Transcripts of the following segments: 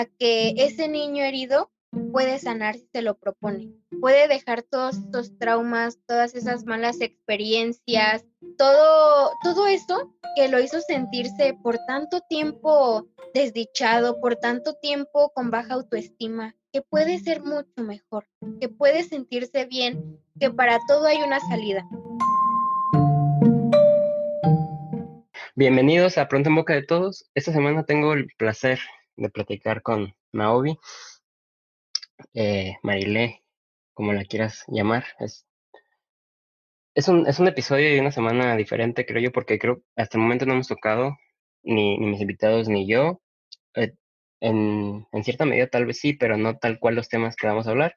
a que ese niño herido puede sanar si se lo propone. Puede dejar todos estos traumas, todas esas malas experiencias, todo eso que lo hizo sentirse por tanto tiempo desdichado, por tanto tiempo con baja autoestima, que puede ser mucho mejor, que puede sentirse bien, que para todo hay una salida. Bienvenidos a Pronto en Boca de Todos. Esta semana tengo el placer de platicar con Naomi, Marilé, como la quieras llamar. Es un episodio y una semana diferente, creo yo, porque creo hasta el momento no hemos tocado, ni mis invitados ni yo. Eh, en cierta medida tal vez sí, pero no tal cual los temas que vamos a hablar.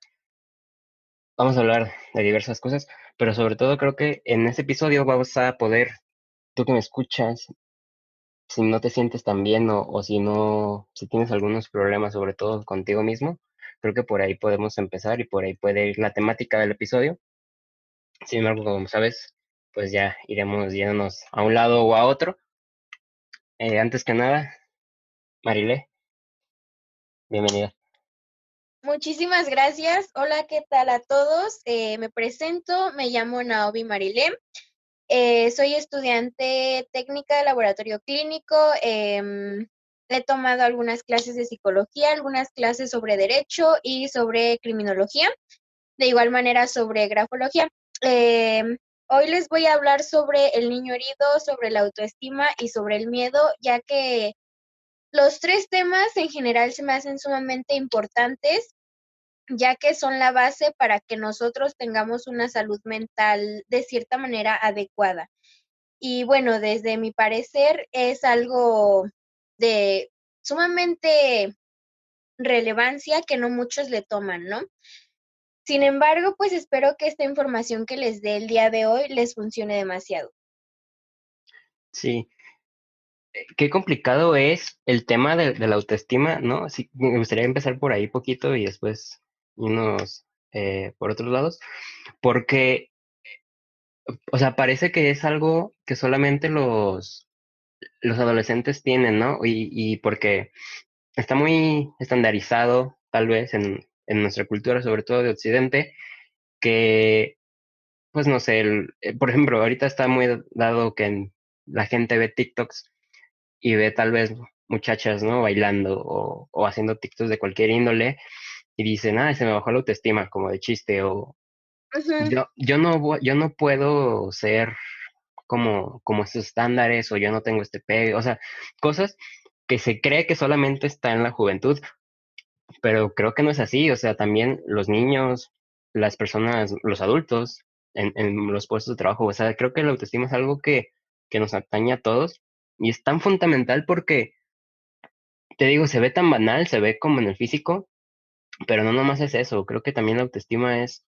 Vamos a hablar de diversas cosas, pero sobre todo creo que en este episodio vamos a poder, tú que me escuchas, si no te sientes tan bien o si no, si tienes algunos problemas, sobre todo contigo mismo, creo que por ahí podemos empezar y por ahí puede ir la temática del episodio. Sin embargo, como sabes, pues ya iremos yéndonos a un lado o a otro. Antes que nada, Marilé, bienvenida. Muchísimas gracias. Hola, ¿qué tal a todos? Me presento, me llamo Naomi Marilé. Soy estudiante técnica de laboratorio clínico. He tomado algunas clases de psicología, algunas clases sobre derecho y sobre criminología, de igual manera sobre grafología. Hoy les voy a hablar sobre el niño herido, sobre la autoestima y sobre el miedo, ya que los tres temas en general se me hacen sumamente importantes, ya que son la base para que nosotros tengamos una salud mental de cierta manera adecuada. Y bueno, desde mi parecer es algo de sumamente relevancia que no muchos le toman, ¿no? Sin embargo, pues espero que esta información que les dé el día de hoy les funcione demasiado. Sí, qué complicado es el tema de la autoestima, ¿no? Sí, me gustaría empezar por ahí poquito y después irnos por otros lados, porque, o sea, parece que es algo que solamente los adolescentes tienen, ¿no? Y porque está muy estandarizado, tal vez, en nuestra cultura, sobre todo de Occidente, que, pues no sé, por ejemplo, ahorita está muy dado que la gente ve TikToks y ve tal vez muchachas, ¿no? Bailando o haciendo TikToks de cualquier índole y dicen, ah, se me bajó la autoestima, como de chiste, o Ujú. yo no puedo ser como estos estándares, o yo no tengo este pegue, o sea, cosas que se cree que solamente está en la juventud, pero creo que no es así, o sea, también los niños, las personas, los adultos en los puestos de trabajo, o sea, creo que la autoestima es algo que nos atañe a todos y es tan fundamental porque, te digo, se ve tan banal, se ve como en el físico, pero no nomás es eso, creo que también la autoestima es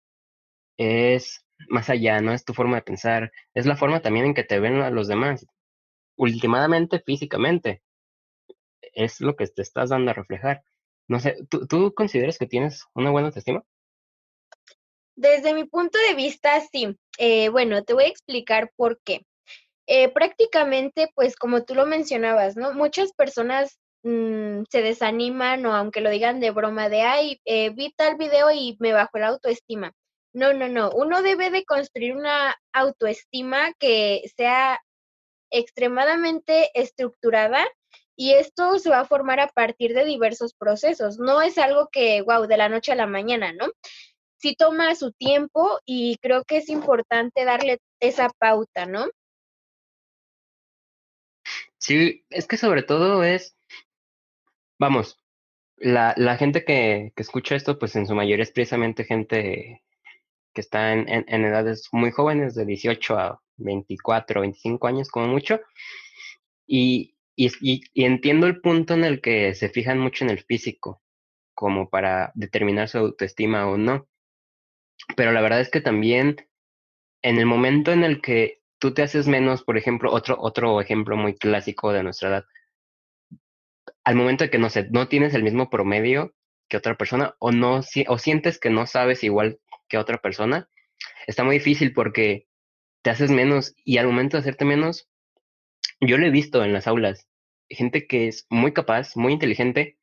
más allá, no es tu forma de pensar, es la forma también en que te ven a los demás, últimamente físicamente, es lo que te estás dando a reflejar. No sé, ¿tú consideras que tienes una buena autoestima? Desde mi punto de vista, sí. Bueno, te voy a explicar por qué. Prácticamente, pues como tú lo mencionabas, ¿no? Muchas personas se desaniman o aunque lo digan de broma de, ay, vi tal video y me bajó la autoestima. No, no, no. Uno debe de construir una autoestima que sea extremadamente estructurada y esto se va a formar a partir de diversos procesos. No es algo que, wow, de la noche a la mañana, ¿no? Sí toma su tiempo y creo que es importante darle esa pauta, ¿no? Sí, es que sobre todo vamos, la gente que escucha esto, pues en su mayoría es precisamente gente que está en edades muy jóvenes, de 18 a 24, 25 años como mucho, y entiendo el punto en el que se fijan mucho en el físico, como para determinar su autoestima o no, pero la verdad es que también en el momento en el que tú te haces menos, por ejemplo, otro ejemplo muy clásico de nuestra edad, al momento de que no sé, no tienes el mismo promedio que otra persona o no o sientes que no sabes igual que otra persona, está muy difícil porque te haces menos y al momento de hacerte menos, yo lo he visto en las aulas, gente que es muy capaz, muy inteligente,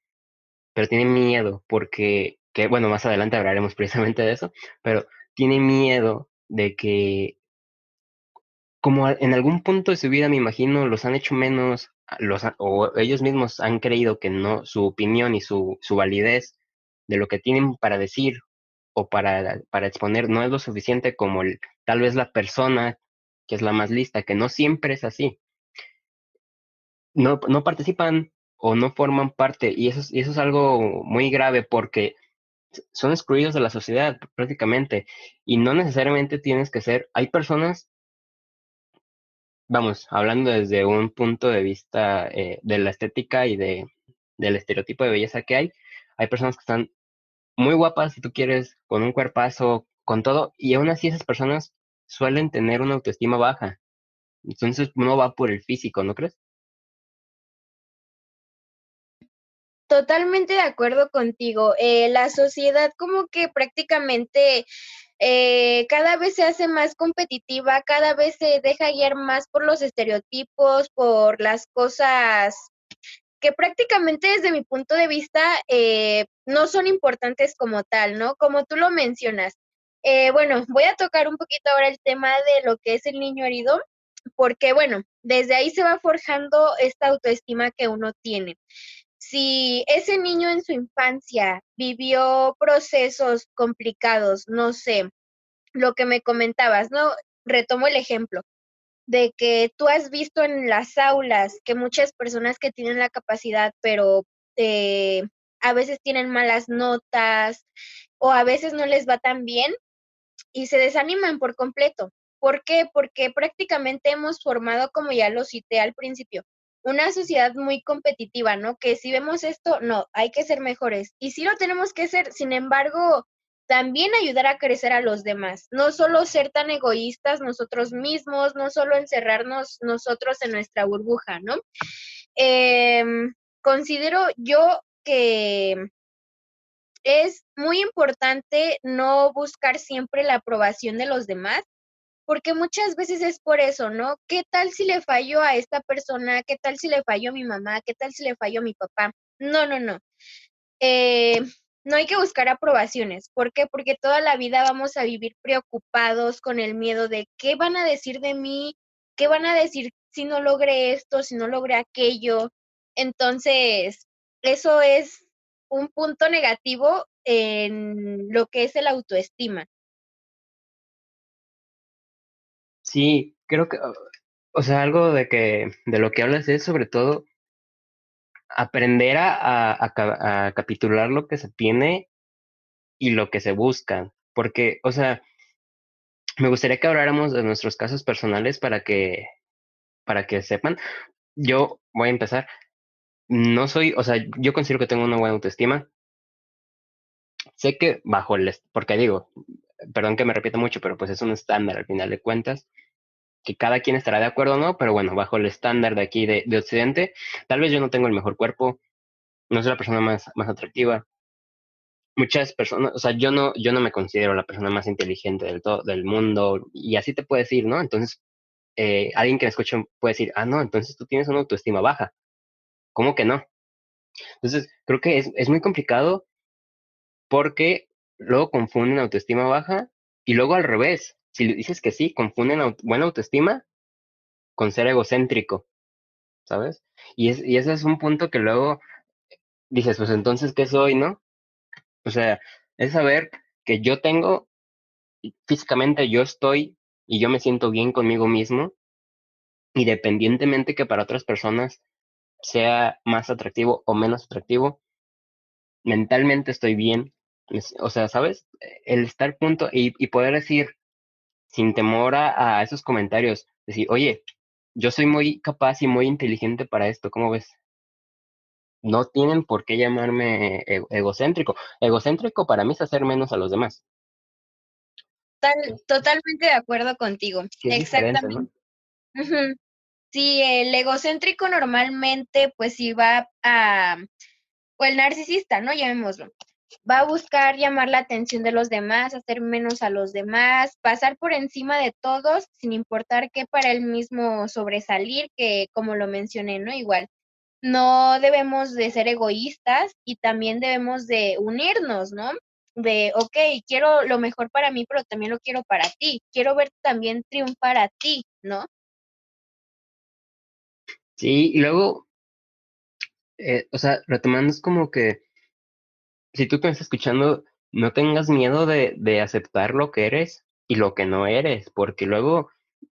pero tiene miedo porque, que bueno, más adelante hablaremos precisamente de eso, pero tiene miedo de que, como en algún punto de su vida, me imagino, los han hecho menos, o ellos mismos han creído que no, su opinión y su validez de lo que tienen para decir o para exponer no es lo suficiente como tal vez la persona que es la más lista, que no siempre es así. No participan o no forman parte, y eso es algo muy grave porque son excluidos de la sociedad prácticamente, y no necesariamente tienes que ser, hay personas, vamos, hablando desde un punto de vista de la estética y del estereotipo de belleza que hay personas que están muy guapas, si tú quieres, con un cuerpazo, con todo, y aún así esas personas suelen tener una autoestima baja. Entonces no va por el físico, ¿no crees? Totalmente de acuerdo contigo. La sociedad como que prácticamente cada vez se hace más competitiva, cada vez se deja guiar más por los estereotipos, por las cosas que prácticamente desde mi punto de vista no son importantes como tal, ¿no? Como tú lo mencionas. Bueno, voy a tocar un poquito ahora el tema de lo que es el niño herido, porque bueno, desde ahí se va forjando esta autoestima que uno tiene. Si ese niño en su infancia vivió procesos complicados, no sé, lo que me comentabas, ¿no? Retomo el ejemplo de que tú has visto en las aulas que muchas personas que tienen la capacidad, pero a veces tienen malas notas o a veces no les va tan bien y se desaniman por completo. ¿Por qué? Porque prácticamente hemos formado, como ya lo cité al principio, una sociedad muy competitiva, ¿no? Que si vemos esto, no, hay que ser mejores. Y sí lo tenemos que ser, sin embargo, también ayudar a crecer a los demás. No solo ser tan egoístas nosotros mismos, no solo encerrarnos nosotros en nuestra burbuja, ¿no? Considero yo que es muy importante no buscar siempre la aprobación de los demás, porque muchas veces es por eso, ¿no? ¿Qué tal si le falló a esta persona? ¿Qué tal si le falló a mi mamá? ¿Qué tal si le falló a mi papá? No, no, no. Eh, no hay que buscar aprobaciones. ¿Por qué? Porque toda la vida vamos a vivir preocupados con el miedo de qué van a decir de mí, qué van a decir si no logré esto, si no logré aquello. Entonces, eso es un punto negativo en lo que es el autoestima. Sí, creo que, o sea, algo de lo que hablas es sobre todo aprender a capitular lo que se tiene y lo que se busca. Porque, o sea, me gustaría que habláramos de nuestros casos personales para que sepan. Yo voy a empezar. No soy, o sea, yo considero que tengo una buena autoestima. Sé que bajo porque digo, perdón que me repita mucho, pero pues es un estándar al final de cuentas, que cada quien estará de acuerdo o no, pero bueno, bajo el estándar de aquí de Occidente, tal vez yo no tengo el mejor cuerpo, no soy la persona más atractiva. Muchas personas, o sea, yo no me considero la persona más inteligente del mundo, y así te puedes ir, ¿no? Entonces, alguien que me escuche puede decir, ah, no, entonces tú tienes una autoestima baja. ¿Cómo que no? Entonces, creo que es muy complicado porque luego confunden autoestima baja y luego al revés. Si le dices que sí, confunden buena autoestima con ser egocéntrico, ¿sabes? Y ese es un punto que luego dices, pues entonces, ¿qué soy, no? O sea, es saber que yo tengo, físicamente yo estoy y yo me siento bien conmigo mismo, independientemente que para otras personas sea más atractivo o menos atractivo, mentalmente estoy bien. O sea, ¿sabes? El estar punto y poder decir sin temor a esos comentarios, decir, oye, yo soy muy capaz y muy inteligente para esto, ¿cómo ves? No tienen por qué llamarme egocéntrico. Egocéntrico para mí es hacer menos a los demás. Totalmente de acuerdo contigo. Sí, es diferente, ¿no? Exactamente. Ujú. Sí, el egocéntrico normalmente, pues sí va a, o el narcisista, ¿no? Llamémoslo. Va a buscar llamar la atención de los demás, hacer menos a los demás, pasar por encima de todos, sin importar que para él mismo sobresalir, que como lo mencioné, ¿no? Igual. no debemos de ser egoístas y también debemos de unirnos, ¿no? De, ok, quiero lo mejor para mí, pero también lo quiero para ti. Quiero ver también triunfar a ti, ¿no? Sí, y luego, o sea, retomando, es como que si tú te estás escuchando, no tengas miedo de aceptar lo que eres y lo que no eres, porque luego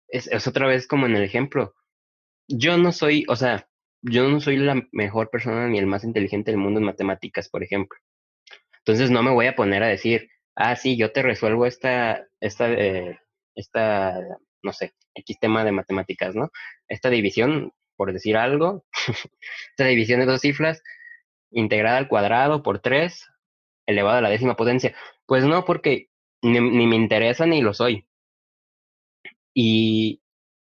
es otra vez como en el ejemplo. Yo no soy, o sea, yo no soy la mejor persona ni el más inteligente del mundo en matemáticas, por ejemplo. Entonces no me voy a poner a decir, ah, sí, yo te resuelvo esta, no sé, X tema de matemáticas, ¿no? Esta división, por decir algo, esta división de dos cifras integrada al cuadrado por 3 elevado a la décima potencia. Pues no, porque ni me interesa ni lo soy. Y,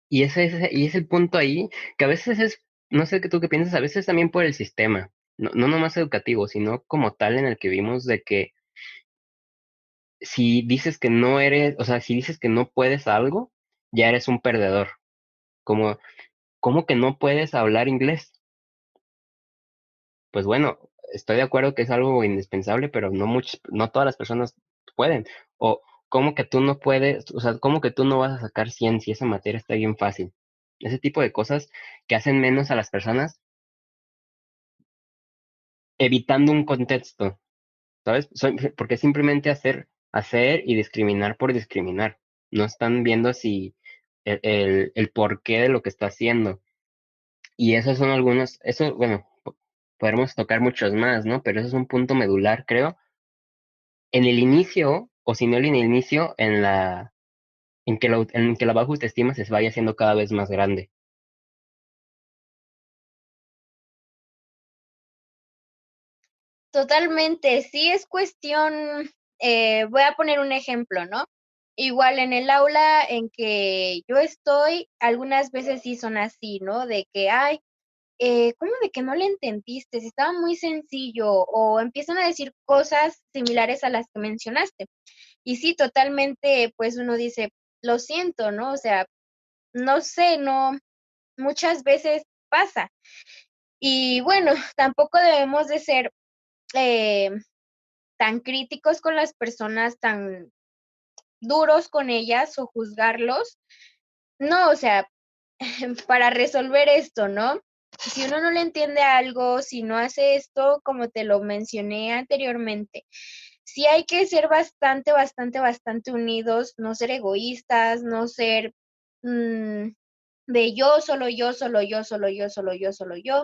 y es el punto ahí, que a veces es, no sé qué tú qué piensas, a veces también por el sistema, no nomás educativo, sino como tal en el que vimos de que si dices que no eres, o sea, si dices que no puedes algo, ya eres un perdedor. Como, ¿cómo que no puedes hablar inglés? Pues bueno, estoy de acuerdo que es algo indispensable, pero no todas las personas pueden. O, ¿cómo que tú no puedes, o sea, cómo que tú no vas a sacar 100 si esa materia está bien fácil? Ese tipo de cosas que hacen menos a las personas evitando un contexto, ¿sabes? Porque simplemente hacer y discriminar por discriminar. No están viendo si el porqué de lo que está haciendo. Y esos son algunos, eso, bueno, podremos tocar muchos más, ¿no? Pero eso es un punto medular, creo, en el inicio, o si no en el inicio, en que la baja autoestima se vaya haciendo cada vez más grande. Totalmente, sí es cuestión, voy a poner un ejemplo, ¿no? Igual en el aula en que yo estoy, algunas veces sí son así, ¿no? De que, ay, ¿cómo de que no le entendiste? Si estaba muy sencillo, o empiezan a decir cosas similares a las que mencionaste. Y sí, totalmente, pues uno dice, lo siento, ¿no? O sea, no sé, no, muchas veces pasa. Y bueno, tampoco debemos de ser eh, tan críticos con las personas, tan duros con ellas o juzgarlos. No, o sea, para resolver esto, ¿no? Si uno no le entiende algo, si no hace esto, como te lo mencioné anteriormente, sí hay que ser bastante, bastante, bastante unidos, no ser egoístas, no ser mm, de yo, solo yo, solo yo, solo yo, solo yo, solo yo.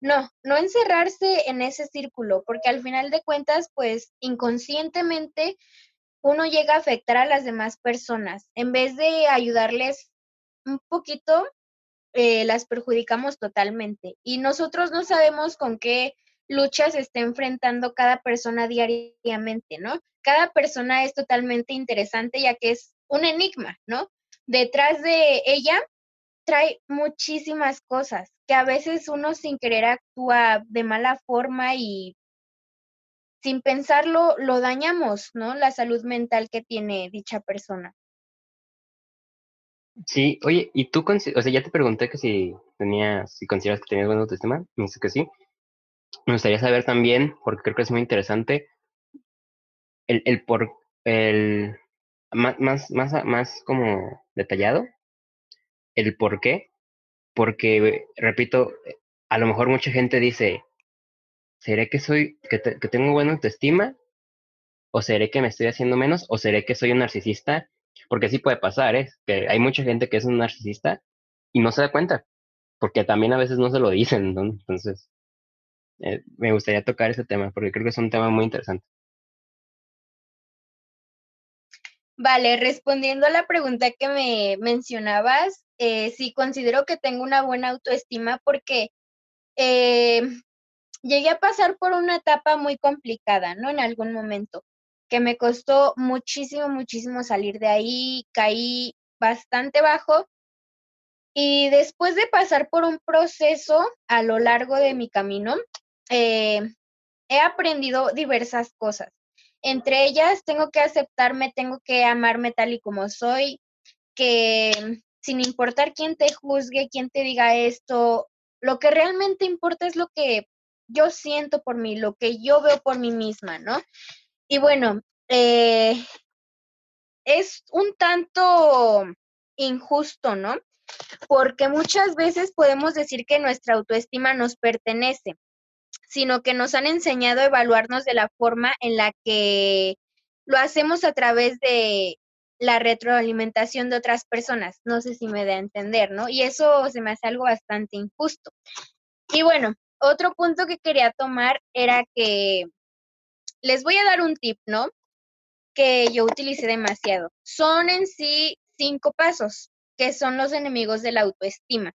No, no encerrarse en ese círculo, porque al final de cuentas, pues inconscientemente uno llega a afectar a las demás personas. En vez de ayudarles un poquito, las perjudicamos totalmente. Y nosotros no sabemos con qué luchas se está enfrentando cada persona diariamente, ¿no? Cada persona es totalmente interesante ya que es un enigma, ¿no? Detrás de ella trae muchísimas cosas que a veces uno sin querer actúa de mala forma y sin pensarlo lo dañamos, ¿no? La salud mental que tiene dicha persona. Sí, oye, y tú, o sea, ya te pregunté que si consideras que tenías buen autoestima, me dices que sí. Me gustaría saber también, porque creo que es muy interesante, el por, el, más como detallado, el por qué, porque, repito, a lo mejor mucha gente dice, ¿seré que tengo buena autoestima? ¿O seré que me estoy haciendo menos? ¿O seré que soy un narcisista? Porque sí puede pasar, ¿eh? Que hay mucha gente que es un narcisista y no se da cuenta, porque también a veces no se lo dicen, ¿no? Entonces, me gustaría tocar ese tema, porque creo que es un tema muy interesante. Vale, respondiendo a la pregunta que me mencionabas, sí considero que tengo una buena autoestima porque eh, llegué a pasar por una etapa muy complicada, ¿no? En algún momento, que me costó muchísimo, muchísimo salir de ahí, caí bastante bajo y después de pasar por un proceso a lo largo de mi camino, eh, he aprendido diversas cosas. Entre ellas, tengo que aceptarme, tengo que amarme tal y como soy, que sin importar quién te juzgue, quién te diga esto, Lo que realmente importa es lo que yo siento por mí, lo que yo veo por mí misma, ¿no? Y bueno, es un tanto injusto, ¿no? Porque muchas veces podemos decir que nuestra autoestima nos pertenece, sino que nos han enseñado a evaluarnos de la forma en la que lo hacemos a través de la retroalimentación de otras personas. No sé si me da a entender, ¿no? Y eso se me hace algo bastante injusto. Y bueno, otro punto que quería tomar era que les voy a dar un tip, ¿no? Que yo utilicé demasiado. Son en sí 5 pasos, que son los enemigos de la autoestima.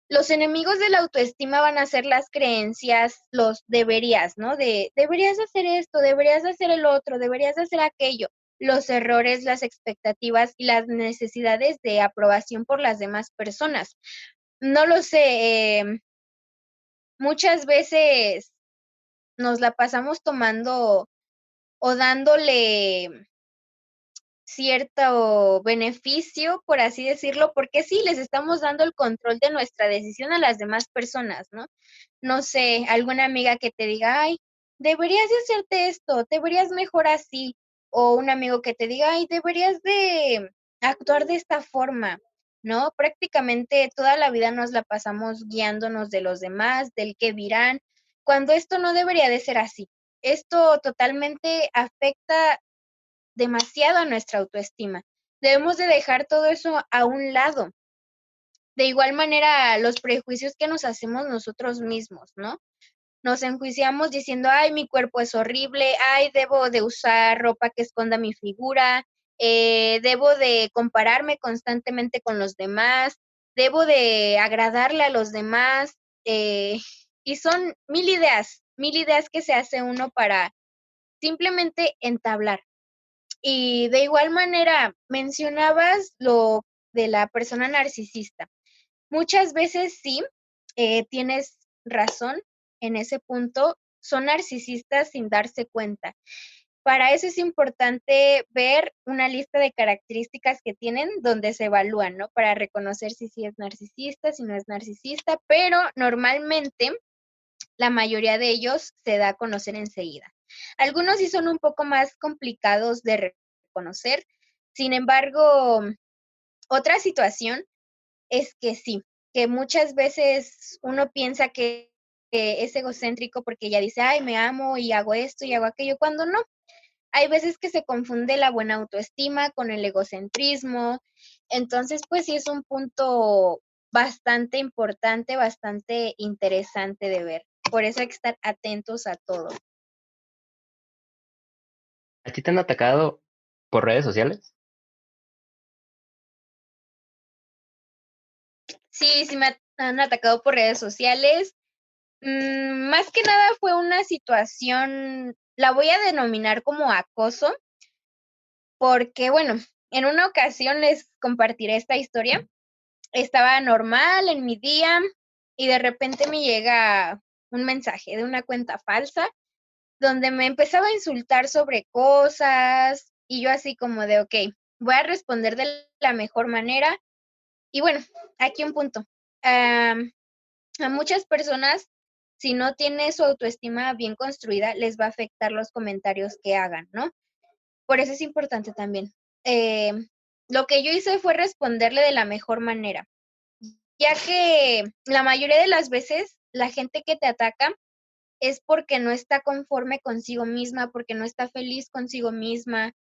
Los enemigos de la autoestima van a ser las creencias, los deberías, ¿no? De deberías hacer esto, deberías hacer el otro, deberías hacer aquello. Los errores, las expectativas y las necesidades de aprobación por las demás personas. No lo sé, muchas veces nos la pasamos tomando o dándole cierto beneficio, por así decirlo, porque sí, les estamos dando el control de nuestra decisión a las demás personas, ¿no? No sé, alguna amiga que te diga, ay, deberías de hacerte esto, te verías mejor así, o un amigo que te diga, ay, deberías de actuar de esta forma, ¿no? Prácticamente toda la vida nos la pasamos guiándonos de los demás, del qué dirán, cuando esto no debería de ser así. Esto totalmente afecta demasiado a nuestra autoestima. Debemos de dejar todo eso a un lado. De igual manera, los prejuicios que nos hacemos nosotros mismos, ¿no? Nos enjuiciamos diciendo, ay, mi cuerpo es horrible, ay, debo de usar ropa que esconda mi figura, debo de compararme constantemente con los demás, debo de agradarle a los demás, y son mil ideas que se hace uno para simplemente entablar. Y de igual manera, mencionabas lo de la persona narcisista. Muchas veces sí, tienes razón en ese punto, son narcisistas sin darse cuenta. Para eso es importante ver una lista de características que tienen donde se evalúan, ¿no? Para reconocer si sí es narcisista, si no es narcisista, pero normalmente la mayoría de ellos se da a conocer enseguida. Algunos sí son un poco más complicados de reconocer. Sin embargo, otra situación es que sí, que muchas veces uno piensa que es egocéntrico porque ya dice, ay, me amo y hago esto y hago aquello, cuando no. Hay veces que se confunde la buena autoestima con el egocentrismo. Entonces, pues sí es un punto bastante importante, bastante interesante de ver. Por eso hay que estar atentos a todo. ¿A ti te han atacado por redes sociales? Sí, sí me han atacado por redes sociales. Más que nada fue una situación, la voy a denominar como acoso, porque bueno, en una ocasión les compartiré esta historia. Estaba normal en mi día y de repente me llega un mensaje de una cuenta falsa donde me empezaba a insultar sobre cosas y yo así como de, ok, voy a responder de la mejor manera. Y bueno, aquí un punto. A muchas personas, si no tiene su autoestima bien construida, les va a afectar los comentarios que hagan, ¿no? Por eso es importante también. Eh, lo que yo hice fue responderle de la mejor manera, ya que la mayoría de las veces la gente que te ataca es porque no está conforme consigo misma, porque no está feliz consigo misma.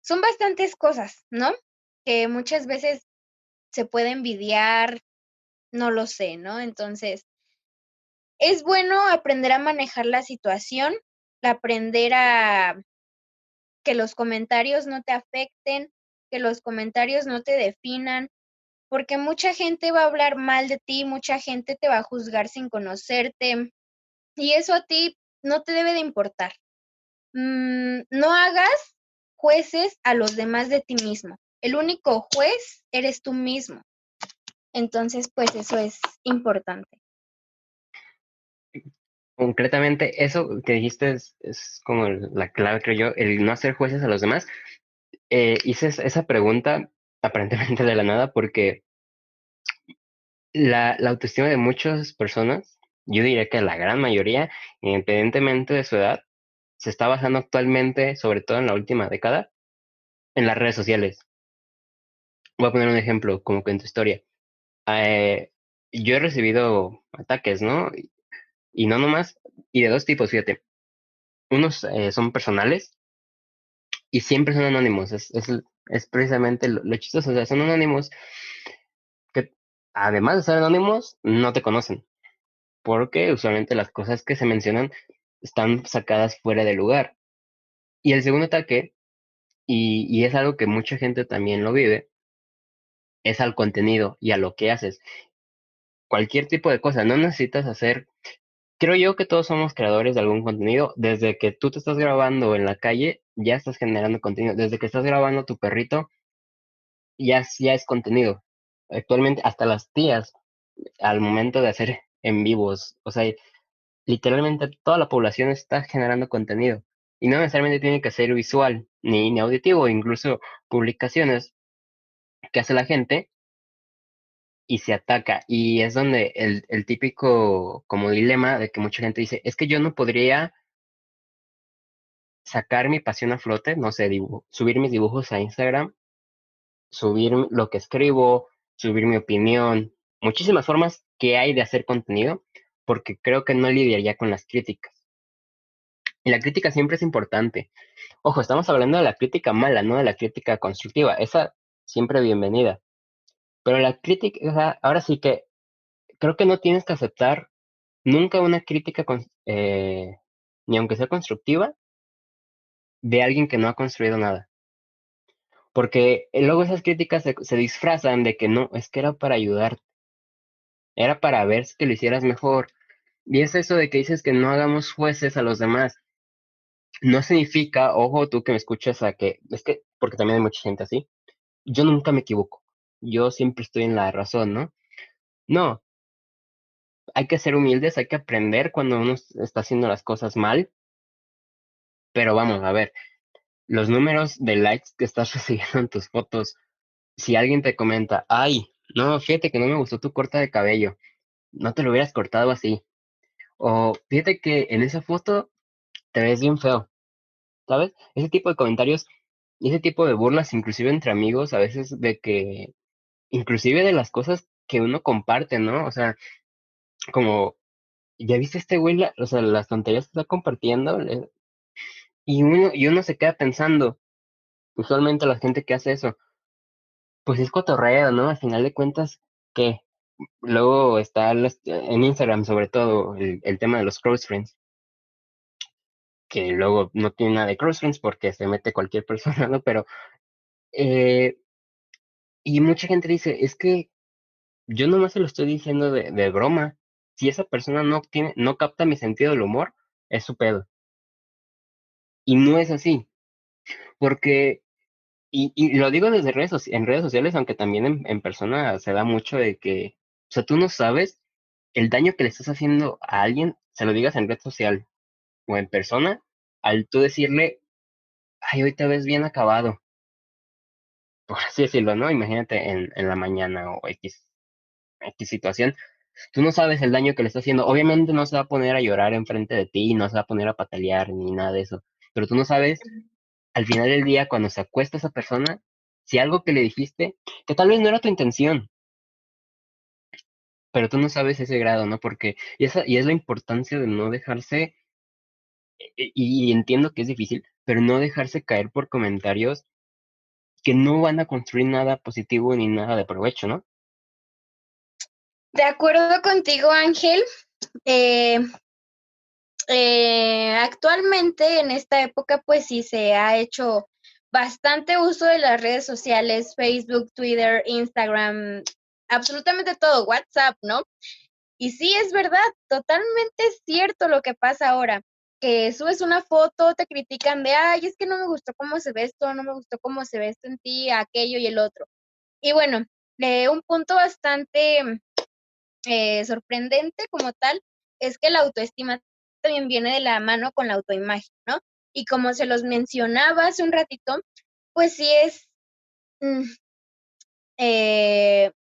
Son bastantes cosas, ¿no? Que muchas veces se puede envidiar, no lo sé, ¿no? Entonces, es bueno aprender a manejar la situación, aprender a que los comentarios no te afecten, que los comentarios no te definan, porque mucha gente va a hablar mal de ti, mucha gente te va a juzgar sin conocerte, y eso a ti no te debe de importar. No hagas jueces a los demás de ti mismo. El único juez eres tú mismo. Entonces, pues eso es importante. Concretamente, eso que dijiste es como la clave, creo yo, el no hacer jueces a los demás. Hice esa pregunta aparentemente de la nada porque la autoestima de muchas personas, yo diría que la gran mayoría, independientemente de su edad, se está basando actualmente, sobre todo en la última década, en las redes sociales. Voy a poner un ejemplo, como que en tu historia. Eh, yo he recibido ataques, ¿no? Y no nomás, y de dos tipos, fíjate. Unos son personales y siempre son anónimos. Es precisamente lo chistoso. O sea, son anónimos que, además de ser anónimos, no te conocen. Porque usualmente las cosas que se mencionan están sacadas fuera de lugar. Y el segundo ataque, y es algo que mucha gente también lo vive, es al contenido y a lo que haces. Cualquier tipo de cosa, no necesitas hacer. Creo yo que todos somos creadores de algún contenido. Desde que tú te estás grabando en la calle, ya estás generando contenido. Desde que estás grabando tu perrito, ya es contenido. Actualmente, hasta las tías, al momento de hacer en vivos, o sea, literalmente toda la población está generando contenido. Y no necesariamente tiene que ser visual, ni auditivo, incluso publicaciones que hace la gente y se ataca. Y es donde el típico como dilema de que mucha gente dice, es que yo no podría sacar mi pasión a flote, no sé, subir mis dibujos a Instagram, subir lo que escribo, subir mi opinión, muchísimas formas que hay de hacer contenido, porque creo que no lidiaría con las críticas. Y la crítica siempre es importante. Ojo, estamos hablando de la crítica mala, no de la crítica constructiva. Esa siempre bienvenida. Pero la crítica, o sea, ahora sí que creo que no tienes que aceptar nunca una crítica, ni aunque sea constructiva, de alguien que no ha construido nada. Porque luego esas críticas se disfrazan de que no, es que era para ayudar, era para ver si que lo hicieras mejor. Y es eso de que dices que no hagamos jueces a los demás. No significa, ojo, tú que me escuchas a que, es que, porque también hay mucha gente así, yo nunca me equivoco. Yo siempre estoy en la razón, ¿no? No, hay que ser humildes, hay que aprender cuando uno está haciendo las cosas mal, pero vamos a ver, los números de likes que estás recibiendo en tus fotos, si alguien te comenta, ay, no, fíjate que no me gustó tu corte de cabello, no te lo hubieras cortado así. O fíjate que en esa foto te ves bien feo, ¿sabes? Ese tipo de comentarios y ese tipo de burlas, inclusive entre amigos, a veces de que, inclusive de las cosas que uno comparte, ¿no? O sea, como, ¿ya viste este güey? O sea, las tonterías que está compartiendo. Y uno se queda pensando, usualmente la gente que hace eso, pues es cotorreo, ¿no? Al final de cuentas, ¿qué? Luego está en Instagram, sobre todo, el tema de los close friends, que luego no tiene nada de close friends porque se mete cualquier persona, ¿no? Pero, eh, y mucha gente dice, es que yo nomás se lo estoy diciendo de broma. Si esa persona no capta mi sentido del humor, es su pedo. Y no es así, porque, y lo digo desde en redes sociales, aunque también en persona se da mucho de que, o sea, tú no sabes el daño que le estás haciendo a alguien, se lo digas en red social o en persona, al tú decirle, ay, hoy te ves bien acabado, por así decirlo, ¿no? Imagínate en la mañana o X situación, tú no sabes el daño que le está haciendo. Obviamente no se va a poner a llorar enfrente de ti, no se va a poner a patalear ni nada de eso, pero tú no sabes al final del día cuando se acuesta esa persona, si algo que le dijiste, que tal vez no era tu intención, pero tú no sabes ese grado, ¿no? Porque, y es la importancia de no dejarse, y entiendo que es difícil, pero no dejarse caer por comentarios que no van a construir nada positivo ni nada de provecho, ¿no? De acuerdo contigo, Ángel. Eh, Actualmente en esta época pues sí se ha hecho bastante uso de las redes sociales, Facebook, Twitter, Instagram, absolutamente todo, WhatsApp, ¿no? Y sí, es verdad, totalmente cierto lo que pasa ahora, que subes una foto, te critican de, ay, es que no me gustó cómo se ve esto, no me gustó cómo se ve esto en ti, aquello y el otro. Y bueno, un punto bastante sorprendente como tal es que la autoestima también viene de la mano con la autoimagen, ¿no? Y como se los mencionaba hace un ratito, pues sí es mm, eh,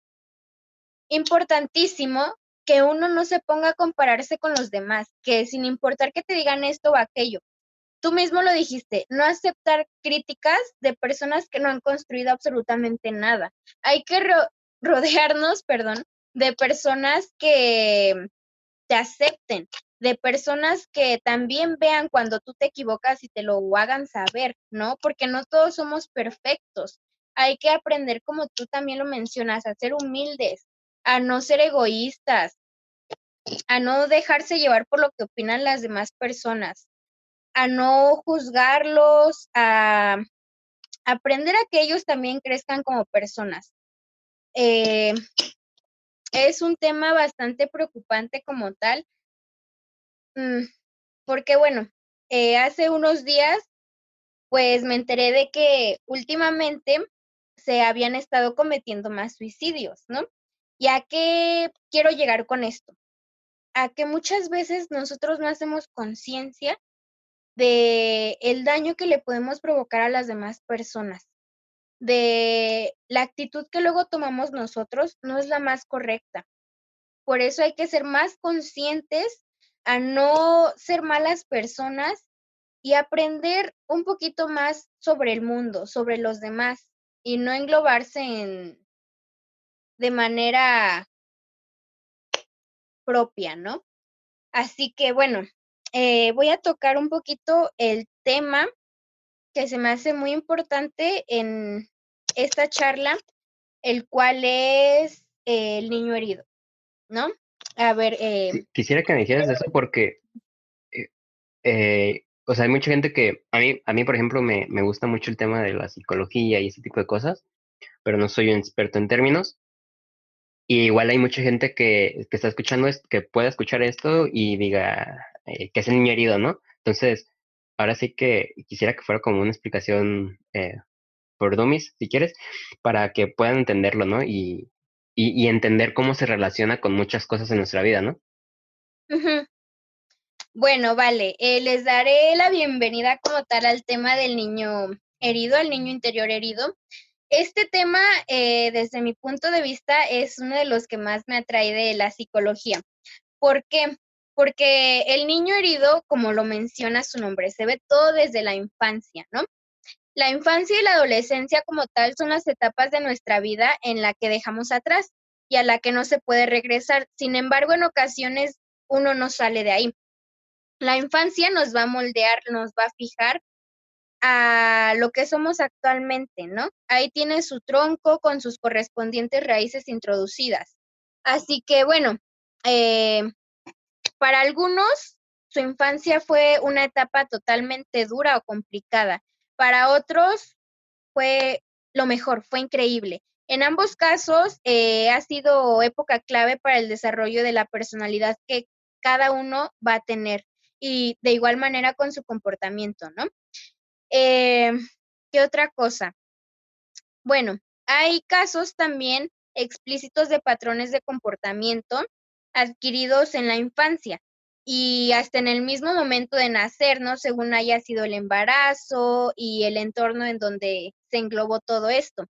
importantísimo que uno no se ponga a compararse con los demás, que sin importar que te digan esto o aquello, tú mismo lo dijiste, no aceptar críticas de personas que no han construido absolutamente nada. Hay que rodearnos, perdón, de personas que te acepten, de personas que también vean cuando tú te equivocas y te lo hagan saber, ¿no? Porque no todos somos perfectos. Hay que aprender, como tú también lo mencionas, a ser humildes, a no ser egoístas, a no dejarse llevar por lo que opinan las demás personas, a no juzgarlos, a aprender a que ellos también crezcan como personas. Es un tema bastante preocupante como tal, porque bueno, hace unos días pues me enteré de que últimamente se habían estado cometiendo más suicidios, ¿no? ¿Y a qué quiero llegar con esto? A que muchas veces nosotros no hacemos conciencia de el daño que le podemos provocar a las demás personas, de la actitud que luego tomamos nosotros no es la más correcta. Por eso hay que ser más conscientes a no ser malas personas y aprender un poquito más sobre el mundo, sobre los demás y no englobarse de manera propia, ¿no? Así que bueno, voy a tocar un poquito el tema que se me hace muy importante en esta charla, el cual es el niño herido, ¿no? A ver, Quisiera que me dijeras eso porque, eh, o sea, hay mucha gente que, a mí, por ejemplo, me gusta mucho el tema de la psicología y ese tipo de cosas, pero no soy un experto en términos. Y igual hay mucha gente que está escuchando esto, que pueda escuchar esto y diga que es el niño herido, ¿no? Entonces, ahora sí que quisiera que fuera como una explicación por dummies, si quieres, para que puedan entenderlo, ¿no? Y entender cómo se relaciona con muchas cosas en nuestra vida, ¿no? ujú. Bueno, vale, les daré la bienvenida como tal al tema del niño herido, al niño interior herido. Este tema, desde mi punto de vista, es uno de los que más me atrae de la psicología. ¿Por qué? Porque el niño herido, como lo menciona su nombre, se ve todo desde la infancia, ¿no? La infancia y la adolescencia como tal son las etapas de nuestra vida en la que dejamos atrás y a la que no se puede regresar. Sin embargo, en ocasiones uno no sale de ahí. La infancia nos va a moldear, nos va a fijar a lo que somos actualmente, ¿no? Ahí tiene su tronco con sus correspondientes raíces introducidas. Así que bueno, eh, para algunos su infancia fue una etapa totalmente dura o complicada. Para otros fue lo mejor, fue increíble. En ambos casos ha sido época clave para el desarrollo de la personalidad que cada uno va a tener y de igual manera con su comportamiento, ¿no? Eh, ¿Qué otra cosa? Bueno, hay casos también explícitos de patrones de comportamiento adquiridos en la infancia y hasta en el mismo momento de nacer, ¿no? Según haya sido el embarazo y el entorno en donde se englobó todo esto.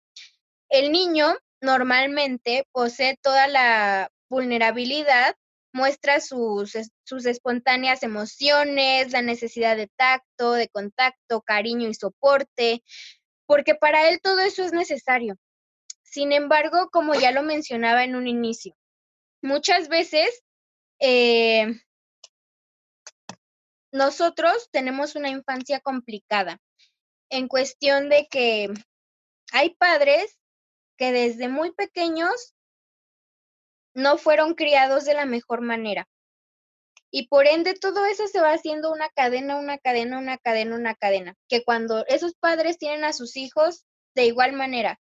El niño normalmente posee toda la vulnerabilidad, muestra sus espontáneas emociones, la necesidad de tacto, de contacto, cariño y soporte, porque para él todo eso es necesario. Sin embargo, como ya lo mencionaba en un inicio, muchas veces eh, nosotros tenemos una infancia complicada en cuestión de que hay padres que desde muy pequeños no fueron criados de la mejor manera. Y por ende todo eso se va haciendo una cadena, una cadena, una cadena, una cadena, que cuando esos padres tienen a sus hijos de igual manera,